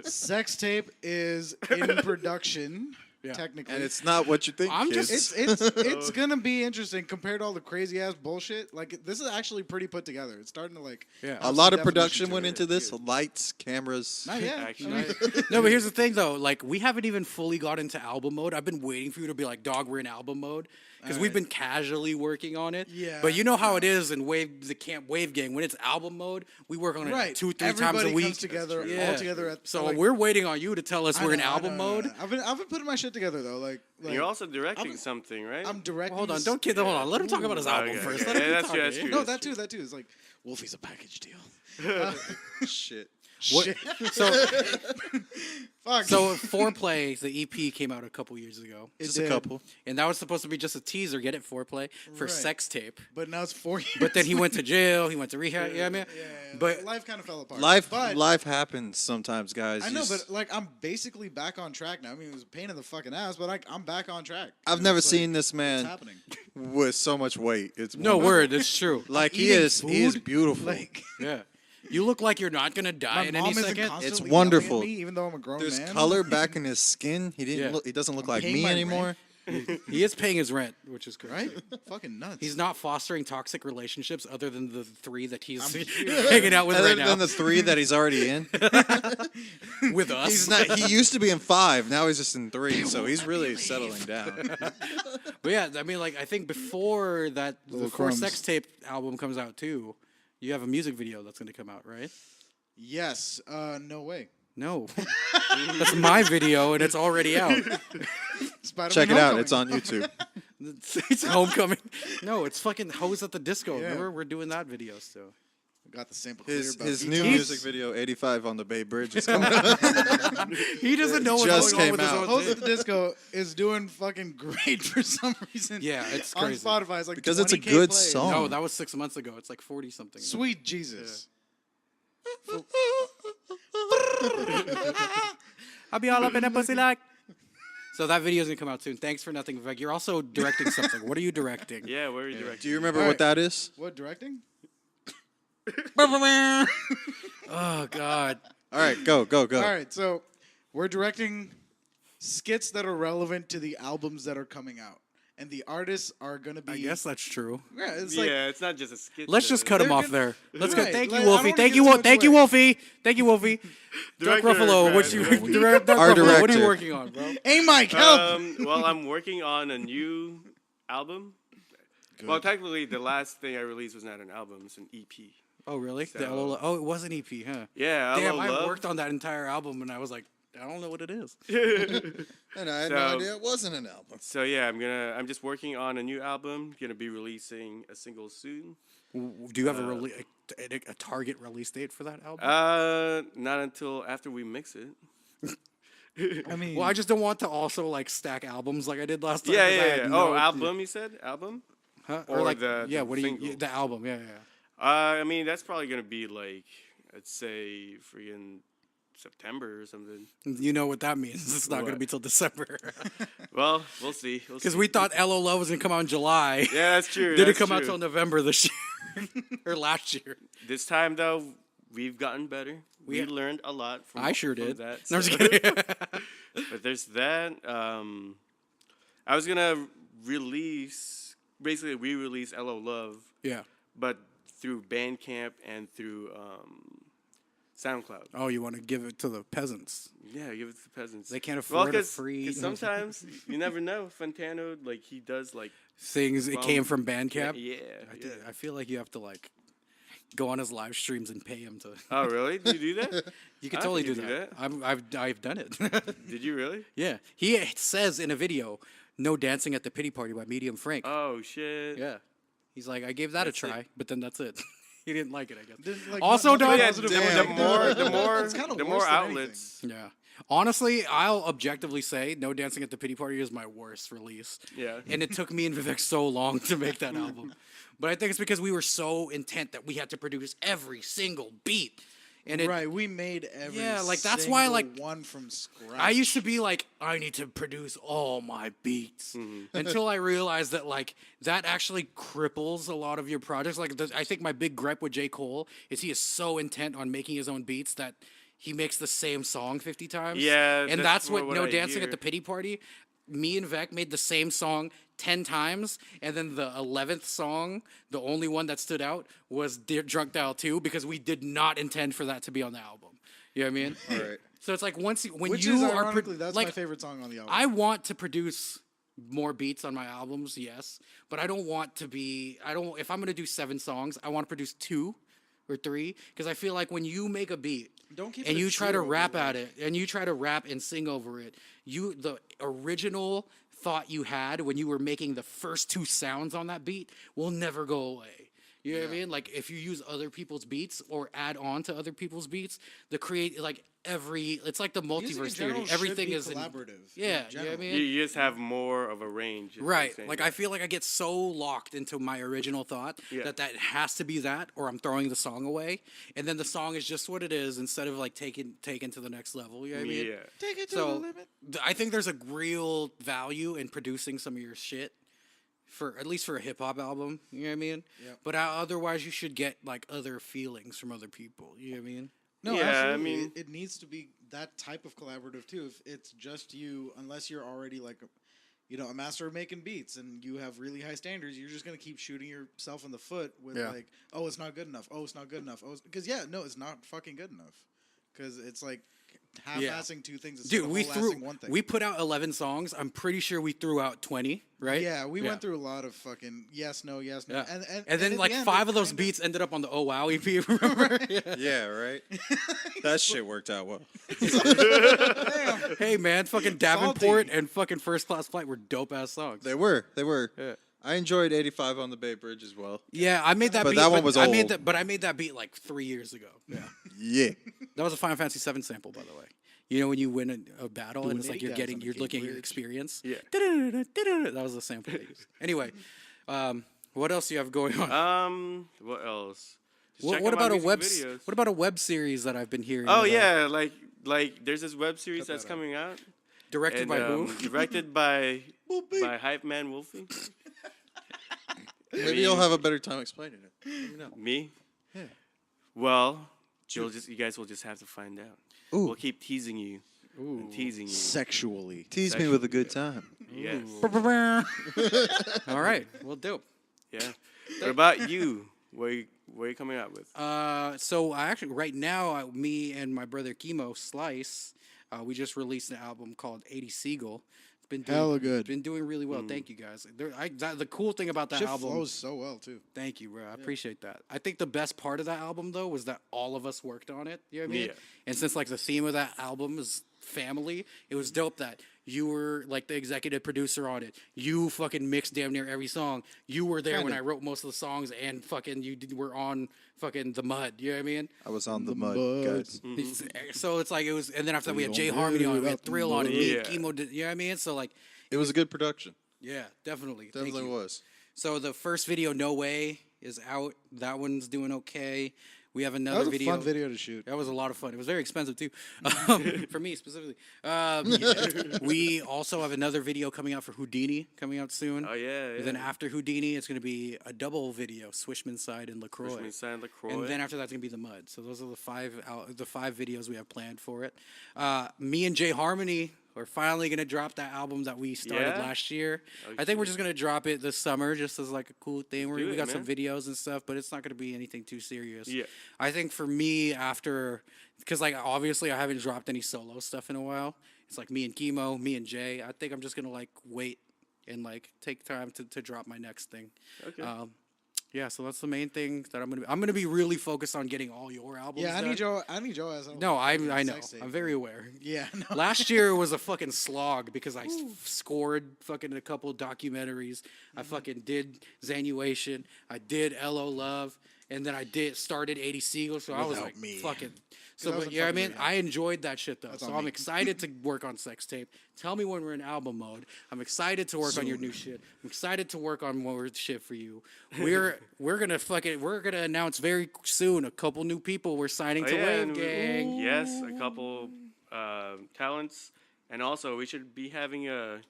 D: Sex tape is in production. technically.
B: And it's not what you think.
A: I'm
B: kids.
A: just-
D: It's gonna be interesting compared to all the crazy ass bullshit. Like this is actually pretty put together. It's starting to like
A: Yeah.
B: a
D: have
B: lot
D: some
B: of production
D: definition to
B: went
D: it.
B: into this. Lights, cameras.
D: Not yet.
C: Actually.
D: I mean,
A: No, but here's the thing though. Like we haven't even fully got into album mode. I've been waiting for you to be like, dog, we're in album mode. Because we've been casually working on it.
D: Yeah.
A: But you know how it is in the Camp Wave Gang. When it's album mode, we work on it
D: right.
A: 2-3
D: Everybody
A: times a week.
D: comes together
A: Yeah.
D: all together at
A: So
D: like,
A: we're waiting on you to tell us
D: I
A: we're in
D: know, I
A: album
D: know, I
A: mode.
D: know. I've been putting my shit together though. Like
C: You're also directing
D: I'm-
C: something, right?
D: I'm directing.
A: Hold on,
D: this-
A: don't kid. Hold on, let him talk about his album
C: Okay,
A: first.
C: okay.
A: Let him
C: Yeah, that's
A: talk,
C: true, that's
A: eh?
C: true.
D: No, that too. It's like Wolfie's a package deal.
B: Shit.
A: What-
D: Shit.
A: So,
D: Fuck.
A: so Foreplay, the EP came out a couple years ago,
D: It
B: Just a
D: did,
B: couple.
A: and that was supposed to be just a teaser. Get it, Foreplay for
D: Right.
A: Sex Tape.
D: but now it's 4 years.
A: But then he went to jail. He went to rehab. Yeah, I mean, but
D: life kind of fell apart.
B: Life
D: but
B: happens sometimes, guys.
D: I
B: You
D: know,
B: s-
D: but like I'm basically back on track now. I mean, it was a pain in the fucking ass, but I'm back on track.
B: I've
D: You know,
B: never
D: it's like,
B: seen this
D: What's
B: man
D: happening?
B: with so much weight. It's
A: no word. It's true.
B: Like he
D: Eating
B: is. He is
D: food?
B: beautiful.
D: Like
A: Yeah, you look like you're not gonna die
D: my
A: in
D: mom
A: any
D: isn't
A: second.
D: constantly
B: It's
D: yelling at
B: wonderful.
D: me, even though I'm a grown
B: There's
D: man.
B: color back in his skin. He didn't.
A: Yeah.
B: Look, he doesn't look like
D: paying
B: me
D: my
B: anymore.
A: He is paying his rent, which is great.
D: Right? Fucking nuts.
A: He's not fostering toxic relationships other than the 3 that he's
D: I'm
A: hanging out with
B: Other
A: right now.
B: than the 3 that he's already in.
A: With us.
B: He's not. He used to be in 5. Now he's just in 3. So he's really settling down.
A: But yeah, I mean, like I think before that,
D: Little
A: before
D: crumbs.
A: Sex Tape album comes out too, you have a music video that's going to come out, right?
D: Yes. No way.
A: No, that's my video and it's already out.
D: Spider-Man
B: Check it out.
D: Homecoming.
B: It's on YouTube.
A: It's Homecoming. No, it's fucking Hose at the Disco.
D: Yeah.
A: Remember, we're doing that video still.
D: Got the sample
B: His
D: clear. about
B: new
D: details.
B: music video, 85 on the Bay Bridge, is coming out.
A: He doesn't know what's
B: Just
A: going on
B: came
A: with his
B: out.
A: own
D: Hose
A: thing.
D: at the Disco is doing fucking great for some reason.
A: Yeah, it's
D: on
A: crazy.
D: Spotify. It's like
B: Because it's a
D: 20K
B: good
D: plays.
B: song.
A: No, that was 6 months ago. It's like 40 something.
D: Sweet Jesus.
A: I'll be all up in that pussy like. So that video's gonna come out soon. Thanks for nothing, Vivek. You're also directing something. What are you directing?
C: yeah, where are you directing?
B: Do you remember
D: All
B: what
D: right.
B: that is?
D: What directing?
A: Oh God.
B: All right, go.
D: All right, so we're directing skits that are relevant to the albums that are coming out, and the artists are gonna be.
A: I guess that's true.
D: Yeah, it's
C: Yeah,
D: like
C: it's not just a skit.
A: Let's just cut him
D: They're
A: off
D: gonna-
A: there. Let's go.
D: Right,
A: Thank
D: like,
A: you,
D: I
A: Wolfie.
D: don't
A: Thank
D: wanna
A: you,
D: give too much
A: Thank you,
D: away.
A: Wolfie. Thank you, Wolfie. Doug
C: Director,
A: Ruffalo,
C: guys,
A: what you
C: director.
A: Doug
B: Our
A: Ruffalo, what are you
B: director.
A: working on, bro?
D: Hey, Mike, help!
C: Well, I'm working on a new album. Well, technically, the last thing I released was not an album; it's an EP.
A: Oh, really? The
C: So-
A: LOL oh, it was an EP, huh?
C: Yeah,
A: Damn,
C: Hello
A: I
C: Love.
A: worked on that entire album, and I was like, I don't know what it is.
B: And I had
C: So-
B: no idea it wasn't an album.
C: So yeah, I'm just working on a new album. Gonna be releasing a single soon.
A: Do you have a target release date for that album?
C: Not until after we mix it.
D: I mean,
A: Well, I just don't want to also like stack albums like I did last time.
C: Yeah,
A: 'cause I
C: yeah,
A: had
C: yeah.
A: no-
C: Album, you said album?
A: Huh?
C: or
A: like
C: the
A: what do you
C: single.
A: the album? Yeah, yeah.
C: I mean, that's probably gonna be like, I'd say, freaking September or something.
A: You know what that means? It's not going to
C: What?
A: be till December.
C: Well, we'll see.
A: Because we thought LO Love was going to come out in July.
C: Yeah, that's true.
A: Did it
C: that's
A: come out
C: true.
A: till November this year or last year?
C: This time though, we've gotten better. We
A: Yeah.
C: learned a lot from
A: I sure
C: from
A: did.
C: that.
A: No, I'm just
C: so-
A: kidding.
C: But there's that. I was gonna basically re-release LO Love,
A: yeah.
C: but through Bandcamp and through SoundCloud.
A: Oh, you want to give it to the peasants?
C: Yeah, give it to the peasants.
A: They can't
C: well,
A: afford a
C: 'cause-
A: free
C: 'cause sometimes you never know. Fantano, like he does, like
A: things. It came from
C: yeah,
A: Bandcamp.
C: yeah.
A: I feel like you have to like go on his live streams and pay him to.
C: Oh, really? Did you do that?
A: You can
C: I
A: totally
C: think
A: do
C: you
A: that.
C: do
A: I've done it.
C: Did you really?
A: Yeah, he says in a video, "No dancing at the pity party" by Medium Frank.
C: Oh shit.
A: Yeah, he's like, I gave that
C: That's
A: a try, but then that's it. He didn't like it, I guess.
D: Didn't, like,
A: Also,
D: nothing
A: dog.
C: Yeah,
D: positive
C: the,
D: about
C: the
D: it.
C: more,
D: It's kinda
C: the
D: worse
C: more
D: than anything.
C: outlets.
A: Yeah. Honestly, I'll objectively say No Dancing at the Pity Party is my worst release.
C: Yeah.
A: And it took me and Vivek so long to make that album. But I think it's because we were so intent that we had to produce every single beat. And it,
D: Right, we made every
A: Yeah, like, that's why, like,
D: single one from scratch.
A: I used to be like, I need to produce all my beats until I realized that like that actually cripples a lot of your projects. Like I think my big gripe with J. Cole is he is so intent on making his own beats that he makes the same song 50 times.
C: Yeah,
A: and
C: that's
A: that's what
C: more what
A: No
C: I
A: Dancing
C: hear.
A: at the Pity Party. me and Vec made the same song 10 times, and then the 11th song, the only one that stood out, was Drunk Dial 2, because we did not intend for that to be on the album. You know what I mean?
B: All right.
A: So it's like when
D: Which
A: you
D: is
A: are
D: ironically, that's
A: like,
D: my favorite song on the album.
A: I want to produce more beats on my albums, yes, but I don't want to be. I don't. If I'm gonna do 7 songs, I want to produce 2 or 3, because I feel like when you make a beat
D: Don't keep
A: and
D: it
A: you
D: at
A: try to
D: 0,
A: rap
D: dude.
A: at it and you try to rap and sing over it, the original thought you had when you were making the first 2 sounds on that beat will never go away. You know what I mean? Like if you use other people's beats or add on to other people's beats, it's like the
D: Music in
A: multiverse
D: general
A: theory.
D: should
A: Everything
D: be
A: is
D: collaborative.
A: yeah,
D: in
A: you know what I
D: general.
A: mean?
C: You just have more of a range. is what you're
A: Right.
C: saying.
A: Like I feel like I get so locked into my original thought
C: Yeah.
A: that has to be that, or I'm throwing the song away, and then the song is just what it is instead of like taken to the next level. You know what I mean?
C: Yeah.
D: Take it to
A: So
D: the limit.
A: I think there's a real value in producing some of your shit, for at least for a hip hop album. You know what I mean?
D: Yep.
A: But otherwise, you should get like other feelings from other people. You know what I mean?
D: No,
C: Yeah, I
D: absolutely.
C: mean-
D: it needs to be that type of collaborative too. If it's just you, unless you're already like, a master of making beats and you have really high standards, you're just gonna keep shooting yourself in the foot with like, oh, it's not good enough. Oh, it's not good enough. Oh, because it's not fucking good enough. Because it's like half-assing 2 things instead
A: Dude,
D: of
A: we
D: whole-assing 1 thing.
A: we put out 11 songs. I'm pretty sure we threw out 20, right?
D: Yeah, we went through a lot of fucking yes, no, yes, no.
A: Yeah.
D: And
A: And then
D: at
A: like
D: the end,
A: 5
D: it
A: of those
D: kinda-
A: beats ended up on the Oh Wow EP. Remember? Yeah.
B: Yeah, right. That shit worked out well.
D: Damn.
A: Hey man, fucking Davenport and fucking First Class Flight were dope ass songs.
B: They were.
A: Yeah.
B: I enjoyed 85 on the Bay Bridge as well.
A: Yeah, I made that
B: But
A: beat.
B: that one was
A: I made
B: old.
A: that, but I made that beat like 3 years ago. Yeah,
B: Yeah.
A: that was a Final Fantasy VII sample, by the way. You know when you win a battle and it's like
D: Nitty Cats on the
A: you're looking at your
D: Bridge.
A: experience.
C: Yeah.
A: That was the sample. They used. Anyway, what else do you have going on?
C: What else? Just
A: What,
C: check
A: what
C: out my
A: about a
C: music
A: web?
C: videos.
A: What about a web series that I've been hearing?
C: Oh
A: about?
C: yeah, like there's this web series that's
D: out.
C: coming out.
A: directed
C: And,
A: by who?
C: Directed by Hype Man Wolfie.
B: Maybe you'll have a better time explaining it. Let me know.
C: Me? Yeah. Well, you guys will just have to find out. We'll keep teasing you. And teasing you.
D: Sexually.
B: Tease me with a good time.
C: Yes.
A: All right, well, dope.
C: Yeah. What about you? What are you coming out with?
A: So I actually right now, me and my brother Chemo Slice, we just released an album called 80 Seagull. It's been doing,
D: Hella good.
A: Been doing really well. Thank you guys. The cool thing about that
D: Shit
A: album.
D: flows so well too.
A: Thank you, bro. I appreciate that. I think the best part of that album though was that all of us worked on it. You know what I mean?
C: Yeah.
A: And since like the theme of that album is family, it was dope that you were like the executive producer on it. You fucking mixed damn near every song. You were there when
D: Kinda.
A: I wrote most of the songs, and fucking were on fucking the mud. You know what I mean?
B: I was on the mud,
D: mud.
B: guys.
A: So it's like it was, and then after that we had
D: don't
A: Jay
D: do
A: Harmony on it, we
D: that
A: had Thrill on it, me and
C: Yeah.
A: Chemo did, you know what I mean? So like,
B: It was a good production.
A: yeah, definitely. Thank
B: Definitely
A: you.
B: was.
A: So the first video, No Way, is out. That one's doing okay. We have
D: That
A: another
D: was a
A: video.
D: fun video to shoot.
A: That was a lot of fun. It was very expensive too, for me specifically. We also have another video coming out for Houdini coming out soon.
C: Oh yeah.
A: And then after Houdini, it's going to be a double video: Swishman Side and Lacroix.
C: Freshman Sand LaCroix.
A: And then after that's gonna be the mud. So those are the five videos we have planned for it. Me and Jay Harmony are finally gonna drop that album that we started
C: Yeah?
A: last year.
C: Oh,
A: I think we're
C: shit.
A: just gonna drop it this summer, just as like a cool thing. Where
C: Do
A: we
C: it,
A: got some
C: man.
A: videos and stuff, but it's not gonna be anything too serious.
C: Yeah.
A: I think for me, because like obviously I haven't dropped any solo stuff in a while. It's like me and Chemo, me and Jay. I think I'm just gonna like wait and like take time to drop my next thing.
C: Okay.
A: Yeah, so that's the main thing that I'm gonna be really focused on getting all your albums.
D: Yeah, I
A: done.
D: need Joe as a
A: No, I
D: fucking
A: know.
D: sex tape.
A: I'm very aware.
D: Yeah, no.
A: Last year was a fucking slog because I scored fucking a couple documentaries. I fucking did Zanuation. I did LO Love, and then I started 80 Seagull. So I was
D: Without
A: like
D: me.
A: fucking.
D: that
A: So,
D: was
A: but
D: a
A: yeah, I
D: fucking
A: mean,
D: video.
A: I enjoyed that shit though.
D: That's
A: So
D: on
A: I'm
D: me.
A: excited to work on Sex Tape. Tell me when we're in album mode. I'm excited to work on your new shit. I'm excited to work on more shit for you. We're gonna announce very soon a couple new people we're signing
C: Oh,
A: to
C: yeah,
A: Wave
C: and
A: Gang.
C: yes, a couple talents, and also we should be having a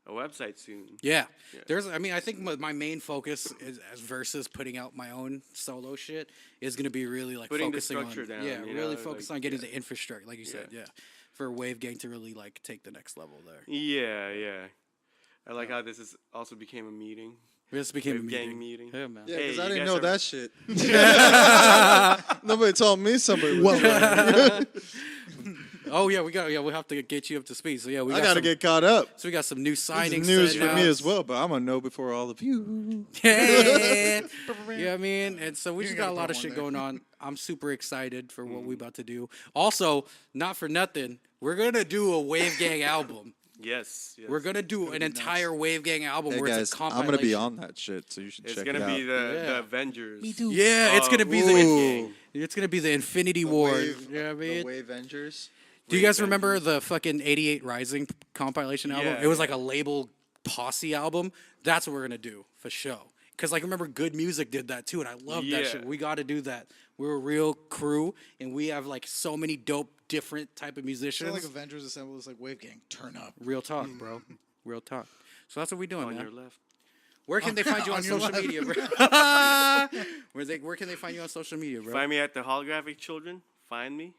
C: website soon.
A: Yeah. I think my main focus is versus putting out my own solo shit is going to be really like
C: Putting the
A: focusing
C: structure
A: on
C: down,
A: yeah,
C: you
A: really
C: know,
A: focus
C: like,
A: on getting the infrastructure like you said. Yeah. for Wave Gang to really like take the next level there.
C: Yeah. I like how this is also became a meeting.
A: This became a
C: Wave
A: meeting.
C: Gang meeting.
A: Yeah, man.
B: Yeah,
C: Hey,
B: because I
C: you
B: didn't
C: guys
B: know
C: are-
B: that shit. Nobody told me somebody was
A: Oh yeah, we'll have to get you up to speed. So yeah, we
B: I
A: got
B: gotta
A: some,
B: get caught up.
A: so we got some new
B: This
A: signings.
B: is news
A: set
B: for me
A: out.
B: as well, but I'm gonna know before all of you.
A: Yeah, I mean, and so we
D: You
A: just
D: gotta
A: got a lot
D: put
A: of
D: one
A: shit
D: there.
A: going on. I'm super excited for what we about to do. Also, not for nothing, we're gonna do a Wave Gang album.
C: Yes.
A: We're gonna do an entire Wave Gang album
B: Hey
A: where
B: guys,
A: it's a
B: I'm
A: compilation.
B: gonna be on that shit, so you should
C: It's
B: check
C: gonna
B: it
C: be
B: out.
C: the
A: Yeah.
C: Avengers.
A: Me too. Yeah, it's gonna be
C: Wave
A: the
C: Gang.
A: it's gonna be the Infinity War.
B: Wave,
A: You know what I mean?
B: the Wave Avengers.
A: Do you guys remember the fucking 88 Rising compilation album?
C: Yeah,
A: It was
C: yeah.
A: like a label posse album. That's what we're gonna do for show. Cause like remember Good Music did that too, and I love that
C: Yeah.
A: shit. We got to do that. We're a real crew, and we have like so many dope, different type of
D: I feel
A: musicians.
D: like Avengers Assemble is like Wave Gang. Turn up.
A: Real talk, bro. Real talk. So that's what we doing,
C: On
A: man.
C: your left.
A: Where can they find you on
D: on your
A: social
D: left.
A: media, bro? Where can they find you on social media, bro?
C: Find me at the Holographic Children. Find me.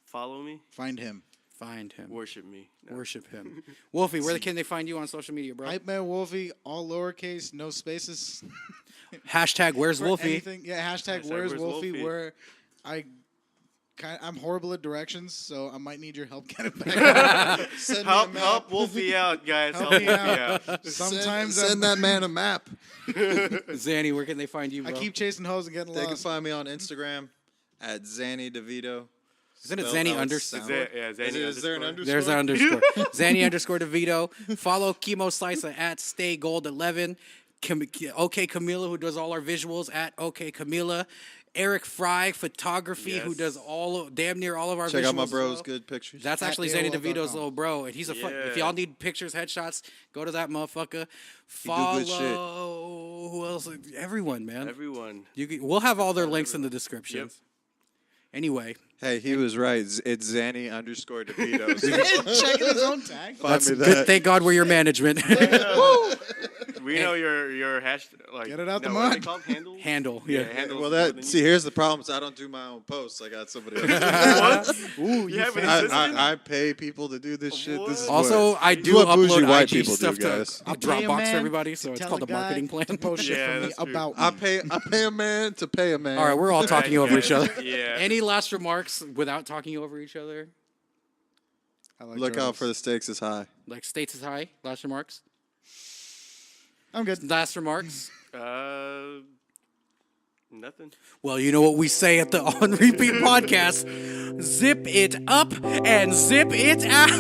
C: Follow me.
D: Find him.
A: Find him.
C: Worship me. No.
A: Worship him. Wolfie, where can they find you on social media, bro?
D: Hype Man Wolfie, all lowercase, no spaces.
A: Hashtag Where's
D: For
A: Wolfie?
D: anything. Yeah, hashtag
C: Hashtag
D: Where's
C: Where's
D: Wolfie?
C: Wolfie?
D: Where I'm horrible at directions, so I might need your help getting back.
B: Send me a
C: Help,
B: map.
C: help Wolfie out, guys. Help
D: me
C: Wolfie
D: out.
C: out.
D: Sometimes
B: send that man a map.
A: Xani, where can they find you,
D: I
A: bro?
D: keep chasing hoes and getting
B: They can
D: lost.
B: find me on Instagram at Xani Devito.
A: Isn't it
B: Spelled
A: Xani
B: how it
A: underscore?
B: sounds.
C: Yeah, Xani
B: Is there an
C: underscore.
B: underscore?
A: There's an underscore. Xani underscore DeVito. Follow Chemo Slicer at StayGold11. OK Camila, who does all our visuals at OK Camila. Eric Fry Photography, who
C: Yes.
A: does damn near all of our visuals.
B: Check out my
A: as
B: bro's
A: well.
B: good pictures.
A: That's
D: At
A: actually Xani
D: AOL.com.
A: DeVito's little bro, and he's a fuck. If
C: Yeah.
A: y'all need pictures, headshots, go to that motherfucker.
B: do
A: Follow.
B: good shit.
A: Who else? Everyone, man.
C: Everyone.
A: We'll have all their links in the description.
C: Yep.
A: Anyway,
B: Hey, he was right. It's Xani underscore Devito.
D: Checking his own tag.
B: Find
A: that's
B: me
A: good.
B: that.
A: Thank God we're your management.
C: We know your hash like
D: Get it out the
C: what are they
D: mud.
C: called? Handle.
A: Handle. Yeah.
C: handles
B: Well,
C: more
B: that
C: than
B: see, here's the problem: is I don't do my own posts. I got somebody else.
C: What?
D: Ooh,
C: You have an
B: I,
C: assistant?
B: I pay people to do this shit. This is
A: Also,
B: what,
A: I
B: this
A: do
B: is what bougie
A: upload
B: white
A: IG
B: people
A: stuff
B: do, guys.
A: to
D: I'll pay a
A: Dropbox
D: man
A: for everybody, so
D: to
A: it's
D: tell
A: called
D: a
A: the
D: guy
A: marketing
D: to
A: plan.
D: post shit
C: Yeah,
D: for me
C: that's true.
D: about
B: I
D: me.
B: pay a man to pay a man.
A: All right, we're all talking over each other.
C: Yeah.
A: Any last remarks without talking over each other?
D: I like
B: Look
D: yours.
B: out for the stakes is high.
A: Like states is high. Last remarks.
D: I'm good.
A: Last remarks.
C: Nothing.
A: Well, you know what we say at the On Repeat podcast: zip it up and zip it out.